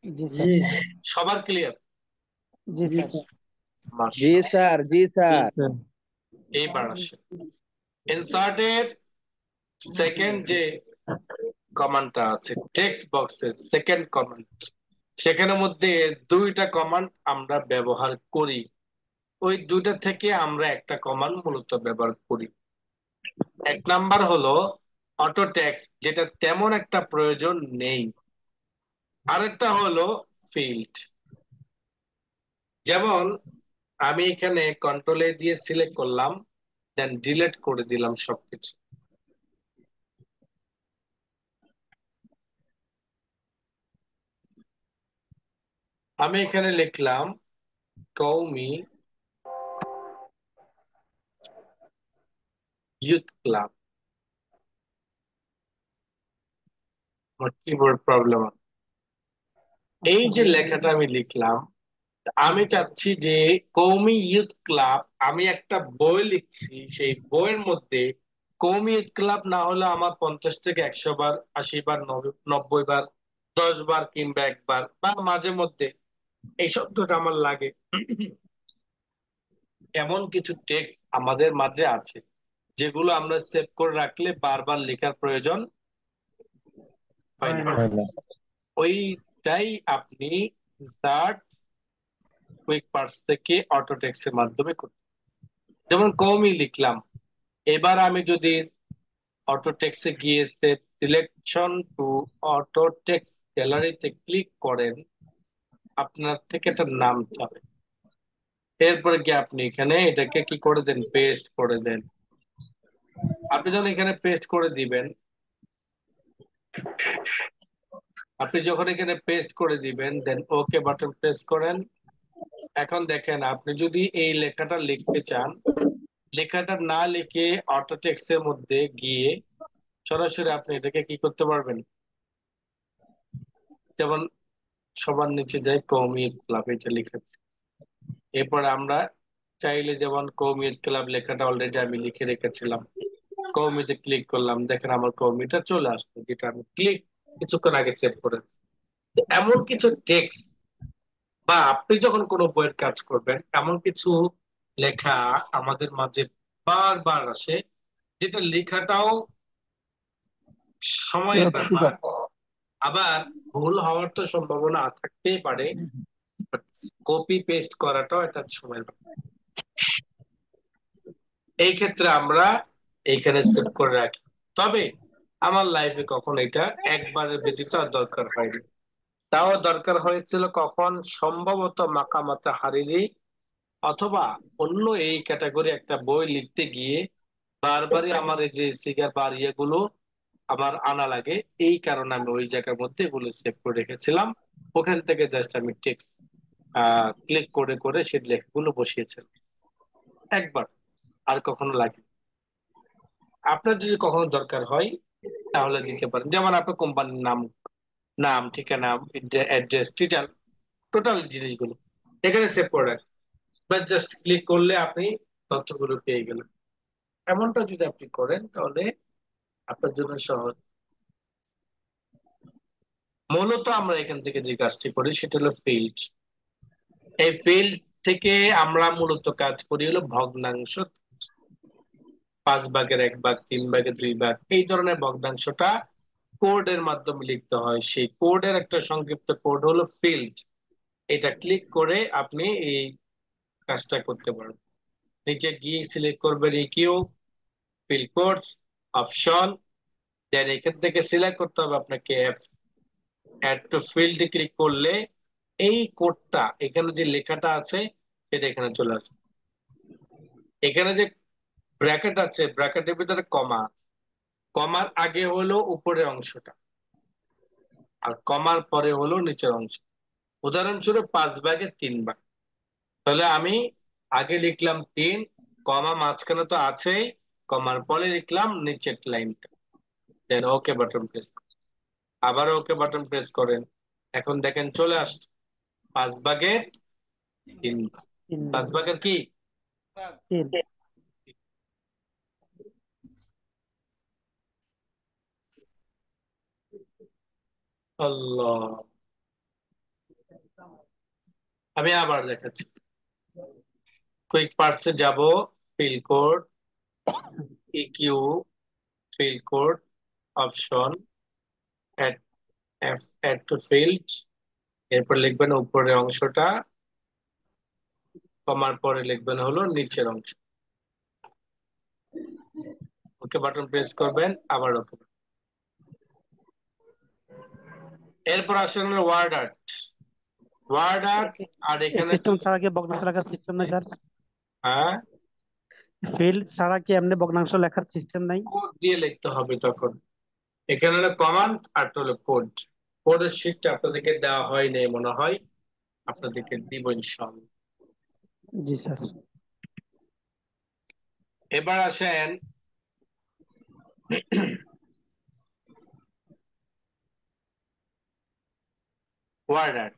জি জি স্যার। সবার ক্লিয়ার? জি জি স্যার। জি মাশাআল্লাহ। স্যার। জি স্যার। এইবার আসে ইনসার্টের সেকেন্ড যে কমান্ডটা আছে, টেক্সট বক্সের সেকেন্ড কমান্ড, সেখানের মধ্যে দুইটা কমান্ড আমরা ব্যবহার করি। ওই দুইটা থেকে আমরা একটা কমান্ড মূলত ব্যবহার করি। এক নাম্বার হলো অটো টেক্সট, যেটা তেমন একটা প্রয়োজন নেই। আরেকটা হলো ফিল্ড। যেমন আমি এখানে কন্ট্রোল এ দিয়ে সিলেক্ট করলাম, দেন ডিলিট করে দিলাম সবকিছু। আমি এখানে লিখলাম কওমি ইউথ ক্লাব। আমার কিবোর্ড প্রবলেম। এই যে লেখাটা আমি লিখলাম, আমি চাচ্ছি যে কওমি ইউথ ক্লাব, আমি একটা বই লিখছি, সেই বইয়ের মধ্যে কওমি ইউথ ক্লাব না হলে আমার 50 থেকে 100 বার, 80 বার, 90 বার, 10 বার কিংবা একবার বা মাঝে মধ্যে এই শব্দটা আমার লাগে। এমন কিছু টেক্সট আমাদের মাঝে আছে যেগুলো আমরা সেভ করে রাখলে বারবার লেখার প্রয়োজন হয় না। হয় না। ওইটাই আপনি ইনসার্ট কুইক পার্টস থেকে অটো টেক্সটের মাধ্যমে করতে। যেমন কওমি লিখলাম, এবার আমি যদি অটো টেক্সটে গিয়ে save selection to auto text গ্যালারিতে ক্লিক করেন, আপনার থেকে একটা নাম চাবে। এরপরে গিয়ে আপনি এখানে এটাকে কি করে দেন, পেস্ট করে দেন। আপনি যখন এখানে পেস্ট করে দিবেন, আপনি যখন এখানে পেস্ট করে দিবেন দেন ওকে বাটন প্রেস করেন। এখন দেখেন আপনি যদি এই লেখাটা লিখতে চান, লেখাটা না লিখে অটো টেক্সটের মধ্যে গিয়ে সরাসরি আপনি এটাকে কি করতে পারবেন। যেমন সবার নিচে যাই কওমি ক্লাব, এটা লিখেছি। এরপর আমরা চাইলে যেমন কওমি ক্লাব লেখাটা অলরেডি আমি লিখে রেখেছিলাম, কওমিতে ক্লিক করলাম, দেখেন আমার কওমিটা চলে আসলো, যেটা আমি কিছুক্ষণ আগে সেভ করেছি। এমন কিছু টেক্সট বা আপনি যখন কোনো বইয়ের কাজ করবেন, এমন কিছু লেখা আমাদের মাঝে বারবার আসে, যেটা লেখাটাও সময়ের ব্যাপার, আবার ভুল হওয়ার তো সম্ভাবনা থাকতেই পারে, কপি পেস্ট করাটাও একটা সময়ের ব্যাপার। এই ক্ষেত্রে আমরা এইখানে সেভ করে রাখি। তবে আমার লাইফে কখন এটা একবারের ব্যতীত আর দরকার হয়নি। তাও দরকার হয়েছিল কখন, সম্ভবত মাকামাতে হারিরি অথবা অন্য এই ক্যাটাগরি একটা বই লিখতে গিয়ে বারবারই আমার এই যে সিগার বা ইয়েগুলো আমার আনা লাগে, এই কারণে আমি ওই জায়গার মধ্যে এগুলো সেভ করে রেখেছিলাম। ওখান থেকে জাস্ট আমি টেক্সট ক্লিক করে করে সেই লেখাগুলো বসিয়েছিলাম একবার, আর কখনো লাগে। আপনার যদি কখনো দরকার হয় তাহলে দিতে পারেন, যেমন আপনার কোম্পানির নাম, নাম, ঠিকানা, অ্যাড্রেস, টিটাল, টোটাল জিনিসগুলো এখানে সেভ করে রাখেন। বাস জাস্ট ক্লিক করলে আপনি তথ্যগুলো পেয়ে গেলেন। এমনটা যদি আপনি করেন তাহলে আপনার জন্য সহজ। মূলত আমরা এখান থেকে যে কাজটি করি সেটা হলো ফিল্ড। এই ফিল্ড থেকে আমরা মূলত কাজ করি হলো ভগ্নাংশ, 5 ভাগের 1 ভাগ, 3 ভাগের 2 ভাগ, এই ধরনের ভগ্নাংশটা কোডের মাধ্যমে লিখতে হয়। সেই কোডের একটা সংক্ষিপ্ত কোড হলো ফিল্ড। এটা ক্লিক করে আপনি এই কাজটা করতে পারবেন। নিচে গিয়ে সিলেক্ট করবেন EQ, fill codes, option, then এখান থেকে সিলেক্ট করতে হবে আপনাকে F, add to field click করলে এই কোডটা, এখানে যে লেখাটা আছে সেটা এখানে চলে আসবে। এখানে যে ব্র্যাকেট আছে, ব্র্যাকেটের ভিতরে কমা, কমার আগে হলো উপরের অংশটা আর কমার পরে হলো নিচের অংশ। উদাহরণস্বরূপ 5 ভাগের 3 ভাগ, তাহলে আমি আগে লিখলাম 3, কমা মাঝখানে তো আছেই, কমার পরে লিখলাম নিচের লাইনটা, দেন ওকে বাটন প্রেস, আবার ওকে বাটন প্রেস করেন। এখন দেখেন চলে আসছে 5 ভাগের 3 ভাগ। 5 ভাগের কি? তিন। আল্লাহ, আমি আবার দেখাচ্ছি। কুইক পার্টসে যাব, fill code, EQ, fill code, option, add, add to field, এরপর লিখবেন উপরের অংশটা, কমার পরে লিখবেন হলো নিচের অংশ, ওকে বাটন প্রেস করবেন, আবার ওকে। এরপর আসেন হলো ওয়ার্ড আর্ট। ওয়ার্ড আর্ট, আর এই এখানে সিস্টেম ছাড়া কি ভগ্নাংশ লেখার সিস্টেম নাই স্যার? হ্যাঁ, ফিল্ড ছাড়া কি এমনি ভগ্নাংশ লেখার সিস্টেম নাই? কোড দিয়ে লিখতে হবে তখন। এখানে হলো কমান্ড আর হলো কোড। কোডের শীটটা আপনাদেরকে দেওয়া হয়নি মনে হয়, আপনাদেরকে দিব ইনশাআল্লাহ। জি স্যার। এবার আসেন ওয়ার্ড আর্ট।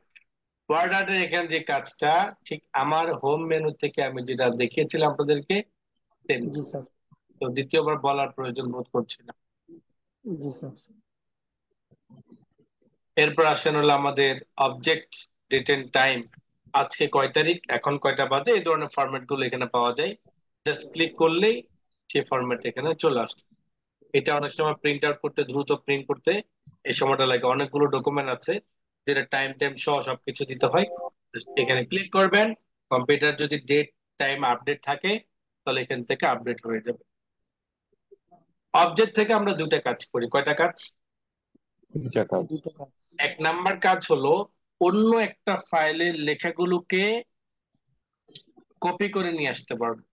ওয়ার্ড আর্টের এখানে যে কাজটা, ঠিক আমার হোম মেনু থেকে আমি যেটা দেখিয়েছিলাম আপনাদেরকে, same। জি স্যার। তো দ্বিতীয়বার বলার প্রয়োজন বোধ করছি না। জি স্যার। এরপর আসেন হলো আমাদের অবজেক্ট, ডেট এন্ড টাইম, আজকে কয় তারিখ, এখন কয়টা বাজে, এই ধরনের ফরম্যাট গুলো এখানে পাওয়া যায়। জাস্ট ক্লিক করলেই সেই ফরম্যাট এখানে চলে আসবে। এটা অনেক সময় প্রিন্ট আউট করতে, দ্রুত প্রিন্ট করতে এই সময়টা লাগে, অনেকগুলো ডকুমেন্ট আছে যেটা টাইম টাইম সহ সবকিছু দিতে হয়। Just এখানে ক্লিক করবেন, কম্পিউটার যদি ডেট টাইম আপডেট থাকে তাহলে এখান থেকে আপডেট হয়ে যাবে। অবজেক্ট থেকে আমরা দুইটা কাজ করি। কয়টা কাজ? দুইটা কাজ। দুইটা কাজ। 1 নাম্বার কাজ হলো অন্য একটা ফাইলের লেখাগুলোকে কপি করে নিয়ে আসতে পারবো।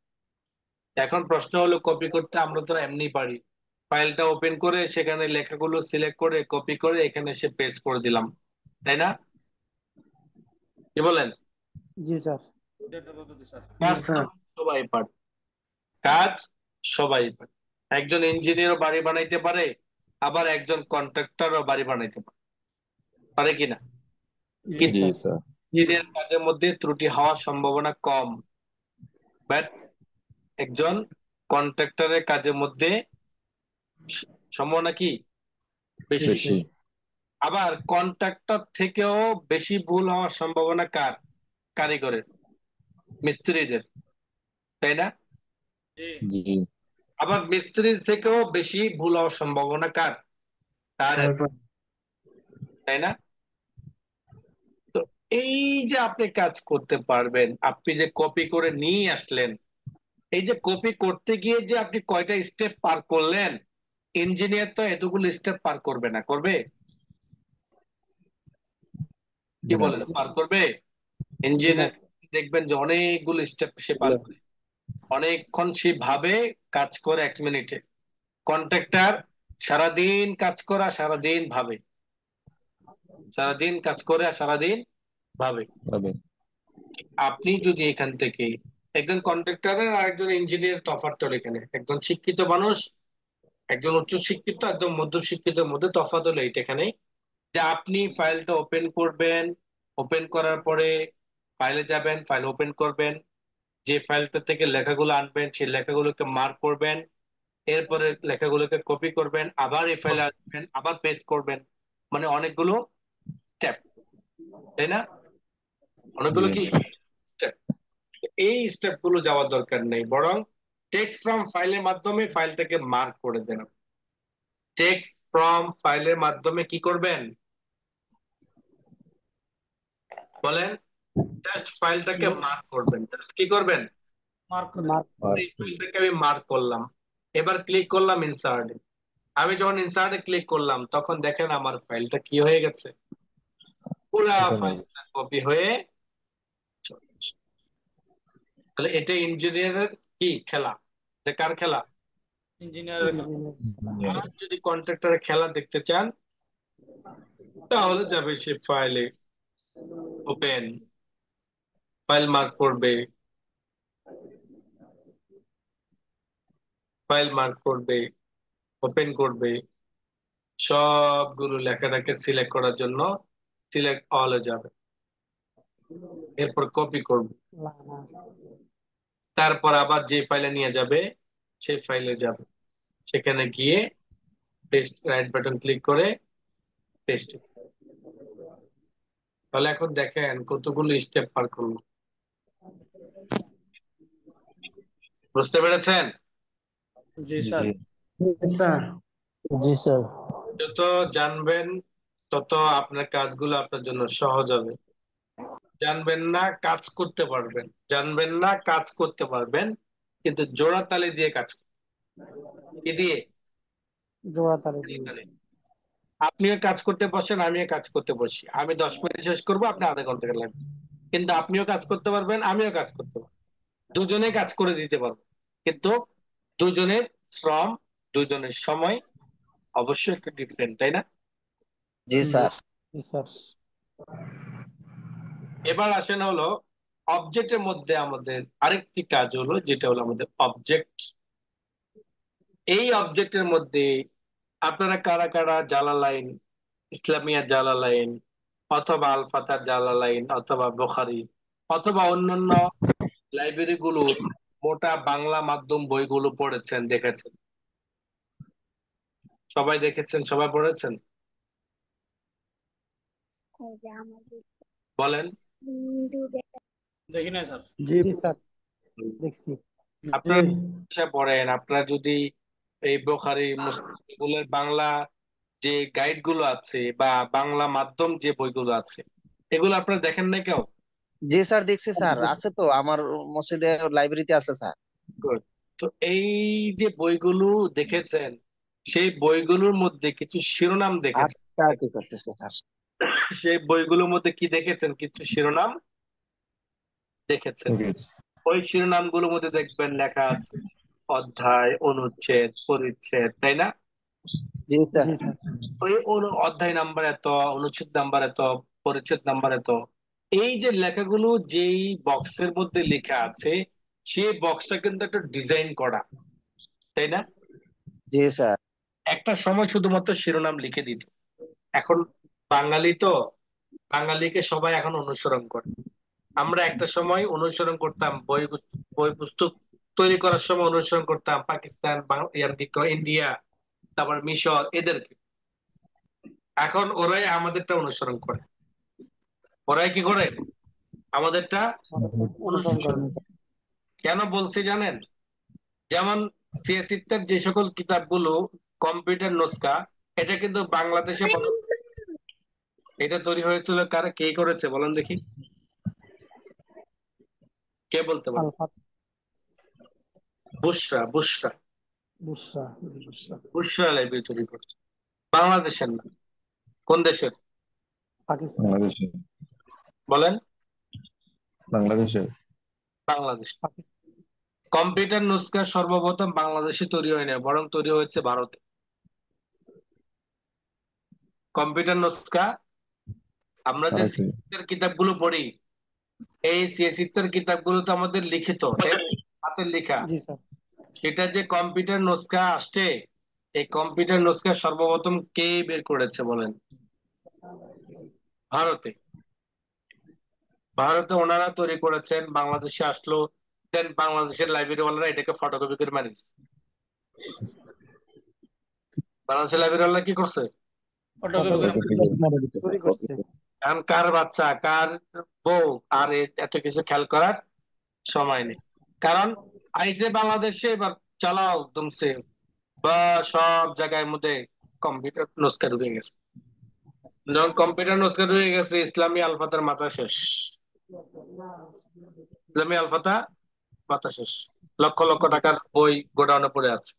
এখন প্রশ্ন হলো, কপি করতে আমরা তো এমনি পারি, ফাইলটা ওপেন করে সেখানে লেখাগুলো সিলেক্ট করে কপি করে এখানে এসে পেস্ট করে দিলাম, তাই না? কি বলেন? জি স্যার। কাজ তো সবাই পারে, কাজ সবাই পারে। একজন ইঞ্জিনিয়ারও বাড়ি বানাইতে পারে, আবার একজন কন্ট্রাক্টরও বাড়ি বানাইতে পারে, পারে কিনা? জি কিন্তু জি স্যার। স্যার। ইঞ্জিনিয়ার কাজের মধ্যে ত্রুটি হওয়ার সম্ভাবনা কম, বাট একজন কন্ট্রাক্টরের কাজের মধ্যে সম্ভাবনা কি? বেশি। বেশি। বেশি। আবার কন্ট্রাক্টর থেকেও বেশি ভুল হওয়ার সম্ভাবনা কার? কারিগরের, মিস্ত্রিদের, তাই না? জি আবার মিস্ত্রির থেকেও বেশি ভুল হওয়ার সম্ভাবনা কার? তার, তারপর তাই না? তো এই যে আপনি কাজ করতে পারবেন, আপনি যে কপি করে নিয়ে আসলেন, এই যে কপি করতে গিয়ে যে আপনি কয়টা স্টেপ পার করলেন, ইঞ্জিনিয়ার তো এতগুলো স্টেপ পার করবে না, করবে? কি বলেন, পার করবে? জি না। ইঞ্জিনিয়ার দেখবেন যে অনেকগুলো স্টেপ সে পার করে, অনেকক্ষণ সে ভাবে কাজ করে 1 মিনিটে। কন্ট্রাক্টর সারাদিন কাজ করা, সারাদিন ভাবে, সারাদিন কাজ করে আর সারাদিন ভাবে। ভাবে আপনি যদি এখান থেকে একজন কন্ট্রাক্টরের আর একজন ইঞ্জিনিয়ার তফাৎটা হলো এখানে, একজন শিক্ষিত মানুষ, একজন উচ্চ শিক্ষিত, একদম মধ্য শিক্ষিতের মধ্যে তফাৎ হলো এইটা এখানে, যে আপনি ফাইলটা ওপেন করবেন, ওপেন করার পরে ফাইলে যাবেন, ফাইল ওপেন করবেন, যে ফাইলটা থেকে লেখাগুলো আনবেন সেই লেখাগুলোকে মার্ক করবেন, এরপরে লেখাগুলোকে কপি করবেন, আবার এই ফাইলে আসবেন, আবার পেস্ট করবেন। মানে অনেকগুলো স্টেপ, তাই না? অনেকগুলো কি স্টেপ। এই স্টেপ গুলো যাওয়ার দরকার নেই, বরং টেক্সট ফ্রম ফাইলের মাধ্যমে ফাইলটাকে মার্ক করে দেন। টেক্সট ফ্রম ফাইলের মাধ্যমে কি করবেন বলেন? জাস্ট ফাইলটাকে মার্ক করবেন, জাস্ট কি করবেন? মার্ক। এই ফাইলটাকে আমি মার্ক করলাম, এবার ক্লিক করলাম ইনসার্ট। আমি যখন ইনসার্টে ক্লিক করলাম তখন দেখেন আমার ফাইলটা কি হয়ে গেছে, পুরা ফাইলটা কপি হয়ে চলে আসছে। তাহলে এটা ইঞ্জিনিয়ারের কি খেলা, এটা কার খেলা? ইঞ্জিনিয়ার। আর যদি কন্ট্রাক্টরের খেলা দেখতে চান তাহলে যাবে সে ফাইলে, ওপেন, ফাইল মার্ক করবে, ফাইল মার্ক করবে, ওপেন করবে, সবগুলো লেখাটাকে সিলেক্ট করার জন্য সিলেক্ট অলে যাবে, এরপর কপি করবে, তারপর আবার যে ফাইলে নিয়ে যাবে সেই ফাইলে যাবে, সেখানে গিয়ে পেস্ট, রাইট বাটন ক্লিক করে পেস্ট। তাহলে এখন দেখেন কতগুলো স্টেপ পার করলো, বুঝতে পেরেছেন? জি স্যার। স্যার জি স্যার। যত জানবেন তত আপনার কাজগুলো আপনার জন্য সহজ হবে। জানবেন না কাজ করতে পারবেন, জানবেন না কাজ করতে পারবেন, কিন্তু জোড়া তালি দিয়ে কাজ করবেন। কি দিয়ে? জোড়া তালে দিয়ে। তালি। আপনিও কাজ করতে বসেন, আমিও কাজ করতে বসি, আমি 10 মিনিট শেষ করবো, আপনি আধা ঘন্টা লাগবে, কিন্তু আপনিও কাজ করতে পারবেন, আমিও কাজ করতে পারবো, দুজনে কাজ করে দিতে পারবো, কিন্তু দুজনের শ্রম, দুজনের সময় অবশ্যই একটু ডিফারেন্ট, তাই না? জি স্যার জি স্যার। এবার আসেন হলো অবজেক্টের মধ্যে আমাদের আরেকটি কাজ হলো, যেটা হলো আমাদের অবজেক্ট। এই অবজেক্টের মধ্যে আপনারা কারা কারা জালালাইন, ইসলামিয়া জালালাইন অথবা আল ফাতাহ জালালাইন অথবা বুখারী অথবা অন্যান্য লাইব্রেরি গুলোর মোটা বাংলা মাধ্যম বইগুলো পড়েছেন, দেখেছেন? সবাই দেখেছেন, সবাই পড়েছেন? বলেন। দেখি না স্যার। জি জি স্যার, দেখছি। জি আপনারা ভাষা পড়েন, আপনারা যদি এই বুখারী মুসলিম এগুলোর বাংলা যে গাইড গুলো আছে বা বাংলা মাধ্যম যে বইগুলো আছে, এগুলো আপনারা দেখেন না কেউ? জি স্যার দেখছি স্যার, আছে তো আমার মসজিদের লাইব্রেরিতে আছে স্যার। Good. তো এই যে বইগুলো দেখেছেন, সেই বইগুলোর মধ্যে কিছু শিরোনাম দেখেছেন, আচ্ছা কি করতেছে স্যার? সেই বইগুলোর মধ্যে কি দেখেছেন? কিছু শিরোনাম দেখেছেন। ওই শিরোনামগুলোর মধ্যে দেখবেন লেখা আছে অধ্যায়, অনুচ্ছেদ, পরিচ্ছেদ, তাই না? জি স্যার জি স্যার। ওই অধ্যায় নাম্বার এত, অনুচ্ছেদ নাম্বার এত, পরিচ্ছেদ নাম্বার এত, এই যে লেখাগুলো যেই বক্সের মধ্যে লেখা আছে সেই বক্সটা কিন্তু একটা ডিজাইন করা, তাই না? জি স্যার একটা সময় শুধুমাত্র শিরোনাম লিখে দিত, এখন বাঙালি তো, বাঙালিকে সবাই এখন অনুসরণ করে। আমরা একটা সময় অনুসরণ করতাম, বই বই পুস্তক তৈরি করার সময় অনুসরণ করতাম পাকিস্তান, ইন্ডিয়া, তারপর মিশর, এদেরকে। এখন ওরাই আমাদেরটা অনুসরণ করে। ওরাই কি করে? আমাদেরটা অনুসরণ অনুসরণ। করে। কেন বলছি জানেন? যেমন সিএসসির যে সকল কিতাবগুলো কম্পিউটার নুসখা, এটা কিন্তু বাংলাদেশে এটা তৈরি হয়েছিল কারা, কে করেছে বলেন দেখি, কে বলতে পারে? আলফা বুশরা, বুশরা, বুশরা, জি বুশরা। বুশরা লাইব্রেরি তৈরি করছে, বাংলাদেশের না। কোন দেশের পাকিস্তান। বাংলাদেশে। বলেন? বাংলাদেশে। বাংলাদেশ। পাকিস্তান। কম্পিউটার নুসখা সর্বপ্রথম বাংলাদেশে তৈরি হয়নি, বরং তৈরি হয়েছে ভারতে। কম্পিউটার নুসখা আমরা যে ভারতে। সিএসসির কিতাবগুলো পড়ি, এই সিএসসির কিতাবগুলো তো আমাদের লিখিত, তাই না? হাতের লেখা। জি স্যার। সেটা যে কম্পিউটার নুসখা আসছে, এই কম্পিউটার নুসখা সর্বপ্রথম কে বের করেছে বলেন? ভারতে। ভারতে ওনারা তৈরি করেছেন, বাংলাদেশে আসলো, দেন বাংলাদেশের লাইব্রেরি ওয়ালারা এটাকে ফটোকপি করে মারিয়েছে। বাংলাদেশের লাইব্রেরি ওয়ালা কি করছে? ফটোকপি করে চুরি করছে। এখন কার বাচ্চা, কার বউ আর এত কিছু খেয়াল করার সময় নেই। কারণ আইসে বাংলাদেশে এবার চালাও একদম সেম, বা সব জায়গার মধ্যে কম্পিউটার নুসখা ঢুকে গেছে। যখন কম্পিউটার নুসখা ঢুকে গেছে, ইসলামী আলফাতার মাথা শেষ। ইসলামী আলফাতা মাথা শেষ। লক্ষ লক্ষ টাকার বই গোডাউনে পড়ে আছে।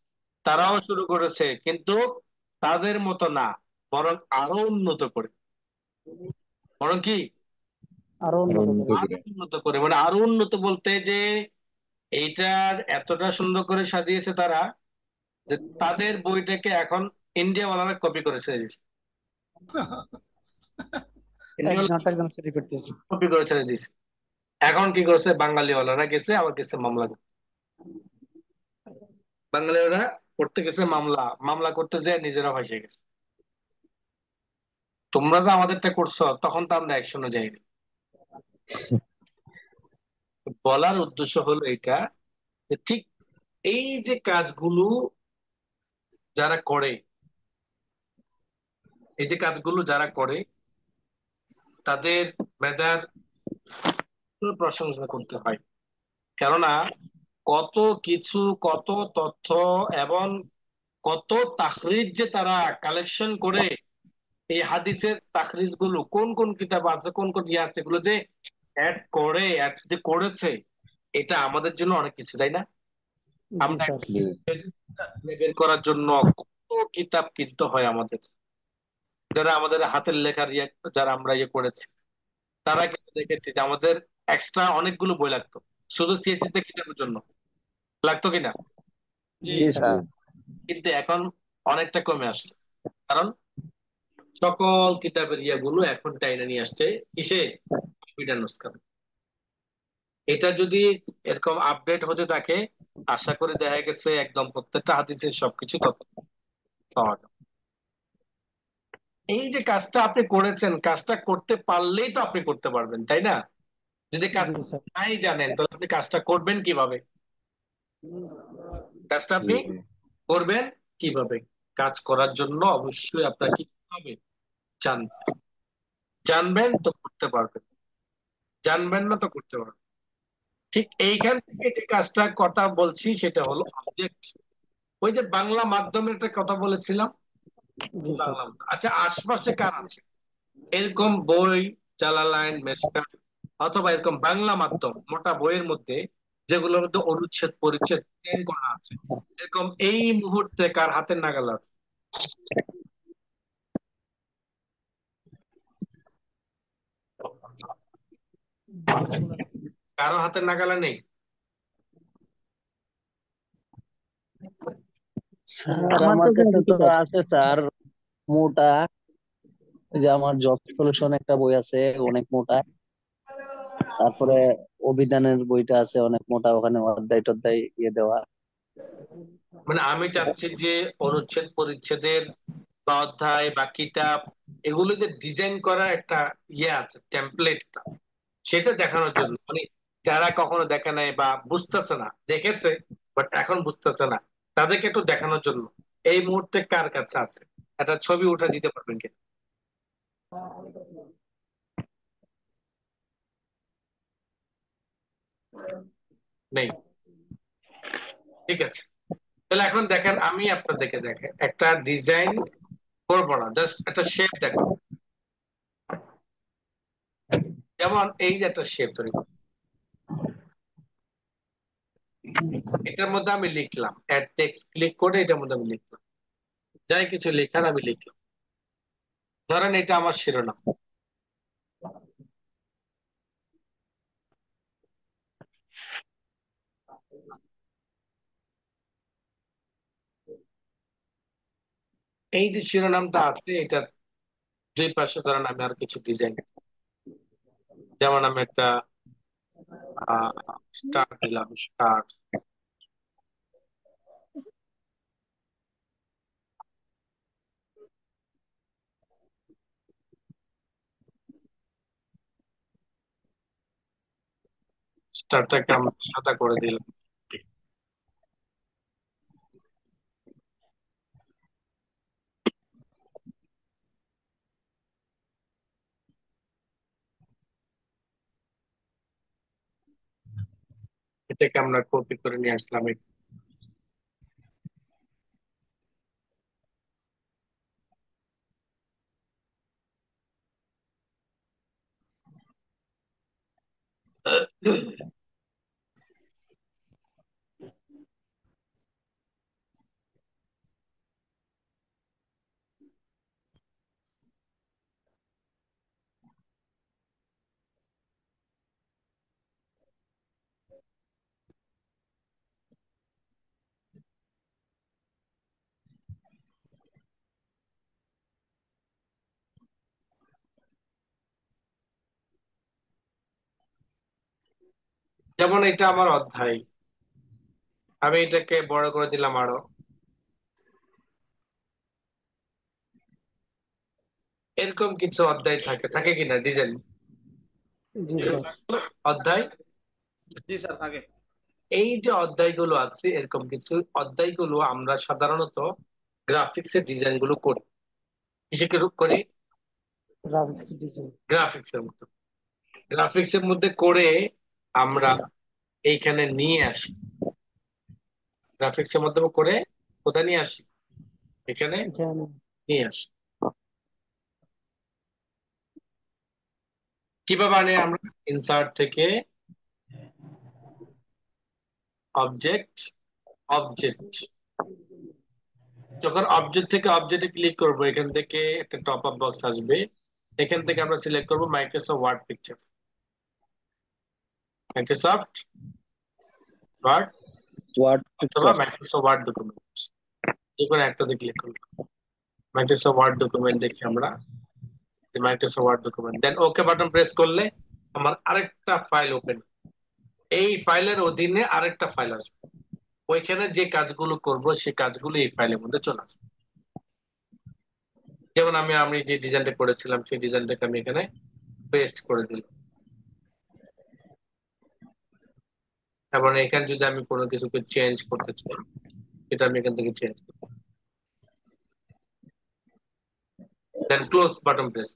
তারাও শুরু করেছে, কিন্তু তাদের মতো না, বরং আরো উন্নত করে। বরং কি? আরো আরো উন্নত উন্নত করে। আরো করে। উন্নত করে, মানে আরো উন্নত বলতে যে এইটার এতটা সুন্দর করে সাজিয়েছে তারা, যে তাদের বইটাকে এখন ইন্ডিয়া ওয়ালারা কপি করে ছেড়ে দিয়েছে। ইন্ডিয়া একজনটা একজন চুরি করতেছে। কপি করে ছেড়ে দিয়েছে। এখন কি করছে, বাঙালি ওয়ালারা গেছে, আবার গেছে মামলা করতে। বাঙালিরা করতে গেছে মামলা, মামলা করতে যেয়ে নিজেরা ফাঁসে গেছে। তোমরা যে আমাদেরটা করছো, তখন তো আমরা অ্যাকশনে যাইনি। বলার উদ্দেশ্য হলো এটা, যে ঠিক এই যে কাজগুলো যারা করে, এই যে কাজগুলো যারা করে, তাদের মেধার প্রশংসা করতে হয়। কেননা কত কিছু, কত তথ্য এবং কত তাখরিজ যে তারা কালেকশন করে, এই হাদিসের তাখরিজ গুলো কোন কোন কিতাব আছে, কোন কোন ইয়ে আছে, এগুলো যে অ্যাড করে, অ্যাড যে করেছে, এটা আমাদের জন্য অনেক কিছু, তাই না? জি আমরা স্যার। জি। বের করার জন্য কত কিতাব কিনতে হয় আমাদের, যারা আমাদের হাতের লেখার ইয়ে, যারা আমরা ইয়ে করেছি, তারা কিন্তু দেখেছি যে আমাদের এক্সট্রা অনেকগুলো বই লাগতো, শুধু সিএসসি তে কিতাবের জন্য লাগতো কিনা? জি জি জি স্যার। স্যার। কিন্তু এখন অনেকটা কমে আসছে, কারণ সকল কিতাবের ইয়েগুলো এখন টাইনে নিয়ে আসছে কিসে? কম্পিউটার নুসখা। এটা যদি এরকম আপডেট হতে থাকে, আশা করি দেখা গেছে একদম প্রত্যেকটা হাদিসের সবকিছু তথ্য পাওয়া যাবে। এই যে কাজটা আপনি করেছেন, কাজটা করতে পারলেই তো আপনি করতে পারবেন, তাই না? যদি কাজ জি স্যার। নাই জানেন, তাহলে আপনি কাজটা করবেন কিভাবে? কাজটা জি। আপনি করবেন কিভাবে? কাজ করার জন্য অবশ্যই আপনাকে কি করতে হবে? জানবেন। জানবেন তো করতে পারবেন, জানবেন না তো করতে পারবেন। ঠিক এইখান থেকে যে কাজটা কথা বলছি, সেটা হলো অবজেক্ট। ওই যে বাংলা মাধ্যমের একটা কথা বলেছিলাম, জি স্যার। বাংলা মাধ্যম। আচ্ছা, আশপাশে কার আছে এরকম বই, জালালাইন, মেশকাত, অথবা এরকম বাংলা মাধ্যম মোটা বইয়ের মধ্যে, যেগুলোর মধ্যে অনুচ্ছেদ পরিচ্ছেদ প্ল্যান করা আছে, এরকম এই মুহূর্তে কার হাতের নাগাল আছে? কারো হাতের নাগালে নেই। স্যার আমার আমার কাছে কাছে আছে তো কিতাব। আছে স্যার, মোটা। ওই যে আমার জব সলিউশন একটা বই আছে, অনেক মোটা। তারপরে অভিধানের বইটা আছে অনেক মোটা, ওখানে অধ্যায় টধ্যায় ইয়ে দেওয়া। মানে আমি চাচ্ছি যে অনুচ্ছেদ পরিচ্ছেদের বা অধ্যায় বা কিতাব, এগুলো যে ডিজাইন করা একটা ইয়ে আছে, টেমপ্লেটটা, সেটা দেখানোর জন্য, মানে যারা কখনো দেখে নাই বা বুঝতেছে না, দেখেছে বাট এখন বুঝতেছে না, তাদেরকে একটু দেখানোর জন্য এই মুহূর্তে কার কাছে আছে, একটা ছবি উঠে দিতে পারবেন কিনা? নেই। ঠিক আছে, তাহলে এখন দেখেন আমি আপনাদেরকে দেখেন একটা ডিজাইন করবো না, জাস্ট একটা শেপ দেখো। যেমন এই যে একটা শেপ তৈরি করবো, এটার মধ্যে আমি লিখলাম অ্যাড টেক্সট ক্লিক করে এটার মধ্যে আমি লিখলাম যাই কিছু লেখার আমি লিখলাম। ধরেন এটা আমার শিরোনাম, এই যে শিরোনামটা আছে এটা দুই পাশে ধরেন আমি আর কিছু ডিজাইন, যেমন আমি একটা স্টার দিলাম, স্টার। স্টারটাকে আমরা সাদা করে দিলাম। এটাকে আমরা কপি করে নিয়ে আসলাম। যেমন এটা আমার অধ্যায়, আমি এটাকে বড় করে দিলাম আরো। এরকম কিছু অধ্যায় থাকে, থাকে কিনা ডিজাইন জি স্যার। অধ্যায়। জি স্যার থাকে। এই যে অধ্যায়গুলো আছে এরকম কিছু অধ্যায়গুলো আমরা সাধারণত গ্রাফিক্স এর ডিজাইন গুলো করি। কিসে করি? Graphics design. গ্রাফিক্স এর মধ্যে, গ্রাফিক্স এর মধ্যে করে আমরা এইখানে নিয়ে আসি, গ্রাফিক্স এর মাধ্যমে করে কোথায় নিয়ে আসি? এখানে এখানে নিয়ে আসি। কিভাবে আনি আমরা? ইনসার্ট থেকে অবজেক্ট, অবজেক্ট। যখন অবজেক্ট থেকে অবজেক্টে ক্লিক করব এখান থেকে একটা টপ আপ বক্স আসবে, এখান থেকে আমরা সিলেক্ট করব Microsoft word picture, Microsoft word word অথবা পিকচার। মাইক্রোসফট ওয়ার্ড ডকুমেন্ট, যে কোনো একটাতে ক্লিক করলাম। মাইক্রোসফট ওয়ার্ড ডকুমেন্ট দেখি আমরা, মাইক্রোসফট ওয়ার্ড ডকুমেন্ট, দেন ওকে বাটন প্রেস করলে আমার আরেকটা ফাইল ওপেন, এই ফাইলের অধীনে আরেকটা ফাইল আসবে, ওইখানে যে কাজগুলো করব সেই কাজগুলো এই ফাইলের মধ্যে চলে আসবে। যেমন আমি যে ডিজাইনটা করেছিলাম সেই ডিজাইনটাকে আমি এখানে পেস্ট করে দিলাম, এবং এখানে যদি আমি কোনো কিছুকে চেঞ্জ করতে চাই এটা আমি এখান থেকে চেঞ্জ করব, দেন ক্লোজ বাটন প্রেস।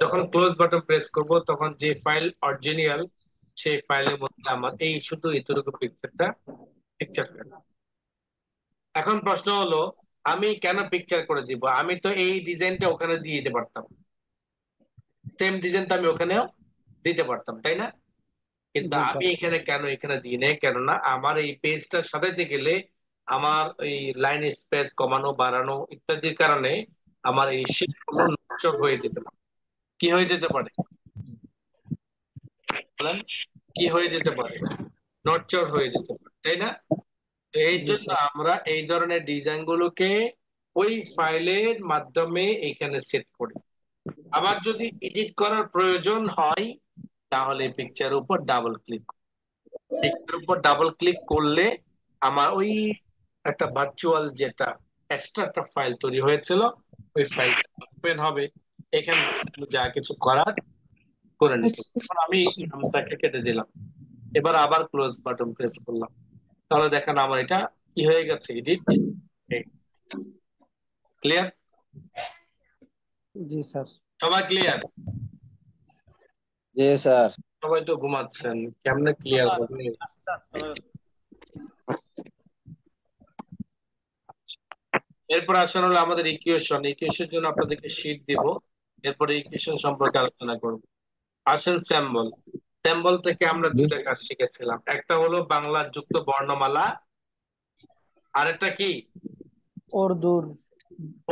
যখন ক্লোজ বাটন প্রেস করব তখন যে ফাইল অরিজিনাল সেই ফাইলের মধ্যে আমার এই শুধু এতটুকু পিকচার করে। এখন প্রশ্ন হলো আমি কেন পিকচার করে দিব? আমি তো এই ডিজাইনটা ওখানে দিয়ে দিতে পারতাম, সেম ডিজাইন তো আমি ওখানেও দিতে পারতাম, তাই না? কিন্তু জি আমি স্যার। এখানে কেন এখানে দিই নাই? কেননা আমার এই পেজটা সাজাইতে গেলে আমার এই লাইন স্পেস কমানো বাড়ানো ইত্যাদির কারণে আমার এই শীট গুলো নষ্ট হয়ে যেতে পারে। কি হয়ে যেতে পারে বলেন? কি হয়ে যেতে পারে? নড়চড় হয়ে যেতে পারে, তাই না? তো এই জি জন্য স্যার। আমরা এই ধরনের ডিজাইন গুলোকে ওই ফাইলের মাধ্যমে এখানে সেট করি। আবার যদি এডিট করার প্রয়োজন হয় তাহলে পিকচার উপর ডাবল ক্লিক, পিকচার উপর ডাবল ক্লিক করলে আমার ওই একটা ভার্চুয়াল যেটা এক্সট্রা একটা ফাইল তৈরি হয়েছিল ওই ফাইল ওপেন হবে, এখান থেকে আমি যা কিছু করার করে নিতে পারবো। এখন আমি নামটাকে কেটে দিলাম, এবার আবার ক্লোজ বাটন প্রেস করলাম, তাহলে দেখেন আমার এটা কি হয়ে গেছে, এডিট। ক্লিয়ার? জি স্যার। সবাই ক্লিয়ার? জি স্যার। সবাই তো ঘুমাচ্ছেন, কেমনে ক্লিয়ার স্যার হবে? আছে স্যার সবাই আছে। এরপর আসলে হলো আমাদের ইকুয়েশন। ইকুয়েশনের জন্য আপনাদেরকে শীট দিব, এরপরে ইকুয়েশন সম্পর্কে আলোচনা করব। আসেন সিম্বল। সিম্বল থেকে আমরা দুইটা কাজ শিখেছিলাম, একটা হলো বাংলা যুক্ত বর্ণমালা, আরেকটা কি উর্দুর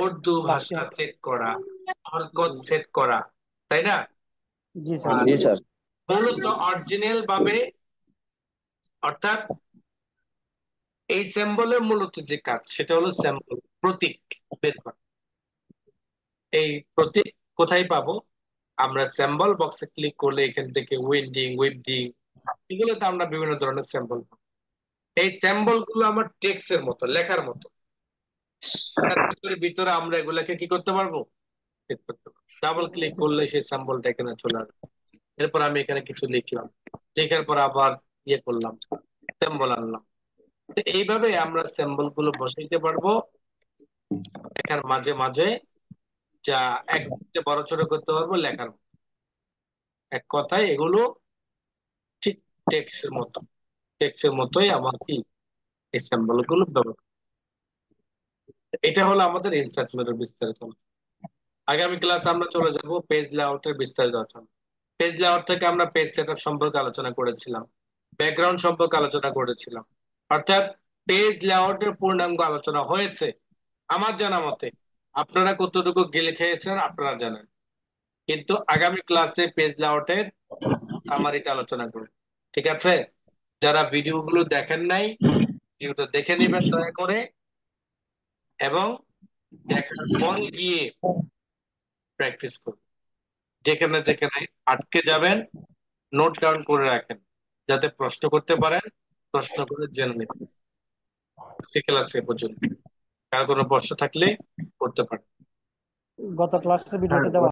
উর্দু বাক্যে। ভাষা সেট করা, হরকত সেট করা, তাই না? জি স্যার। আর জি স্যার। মূলত অরিজিনাল ভাবে, অর্থাৎ এই সিম্বলের মূলত যে কাজ সেটা হলো সিম্বল প্রতীক বের করা। এই প্রতীক কোথায় পাবো? আমরা সিম্বল বক্সে ক্লিক করলে এখান থেকে উইন্ডিং, ওয়েবডিং, এগুলোতে আমরা বিভিন্ন ধরনের সিম্বল পাবো। এই সিম্বল গুলো আমার টেক্সট এর মতো, লেখার মতো। লেখার ভিতরে ভিতরে আমরা এগুলাকে কি করতে পারবো? ডাবল ক্লিক করলে সেই সিম্বলটা এখানে চলে আসবে। এরপর আমি এখানে কিছু লিখলাম, লেখার পর আবার ইয়ে করলাম, সিম্বল আনলাম। তো এইভাবে আমরা সিম্বল গুলো বসাইতে পারবো লেখার মাঝে মাঝে, যা একদিকে বড় ছোট করতে পারবো লেখার মতো। এক কথায় এগুলো ঠিক টেক্সটের মতো, টেক্সটের মতোই আমার কি এই সিম্বল গুলো ব্যবহার। এটা হলো আমাদের ইনসার্ট মেনুর বিস্তারিত। আগামী ক্লাসে আমরা চলে যাব পেজ লেআউটের বিস্তারিত আলোচনা। পেজ লেআউট থেকে আমরা পেজ সেটআপ সম্পর্কে আলোচনা করেছিলাম, ব্যাকগ্রাউন্ড সম্পর্কে আলোচনা করেছিলাম। অর্থাৎ পেজ লেআউটের পূর্ণাঙ্গ আলোচনা হয়েছে আমার জানা মতে। আপনারা কতটুকু গিলে খেয়েছেন আপনারা জানেন, কিন্তু আগামী ক্লাসে পেজ লেআউটের সামারিটা আলোচনা করব। ঠিক আছে? যারা ভিডিওগুলো দেখেন নাই, ভিডিওটা দেখে নেবেন দয়া করে, এবং দেখার পরে গিয়ে প্র্যাকটিস করুন। যেখানে যেখানে আটকে যাবেন নোট ডাউন করে রাখেন, যাতে প্রশ্ন করতে পারেন, প্রশ্ন করে জেনে নিতে। ক্লাস এ পর্যন্ত কার কোনো প্রশ্ন থাকলে করতে পারেন। গত ক্লাসের ভিডিওতে দেওয়া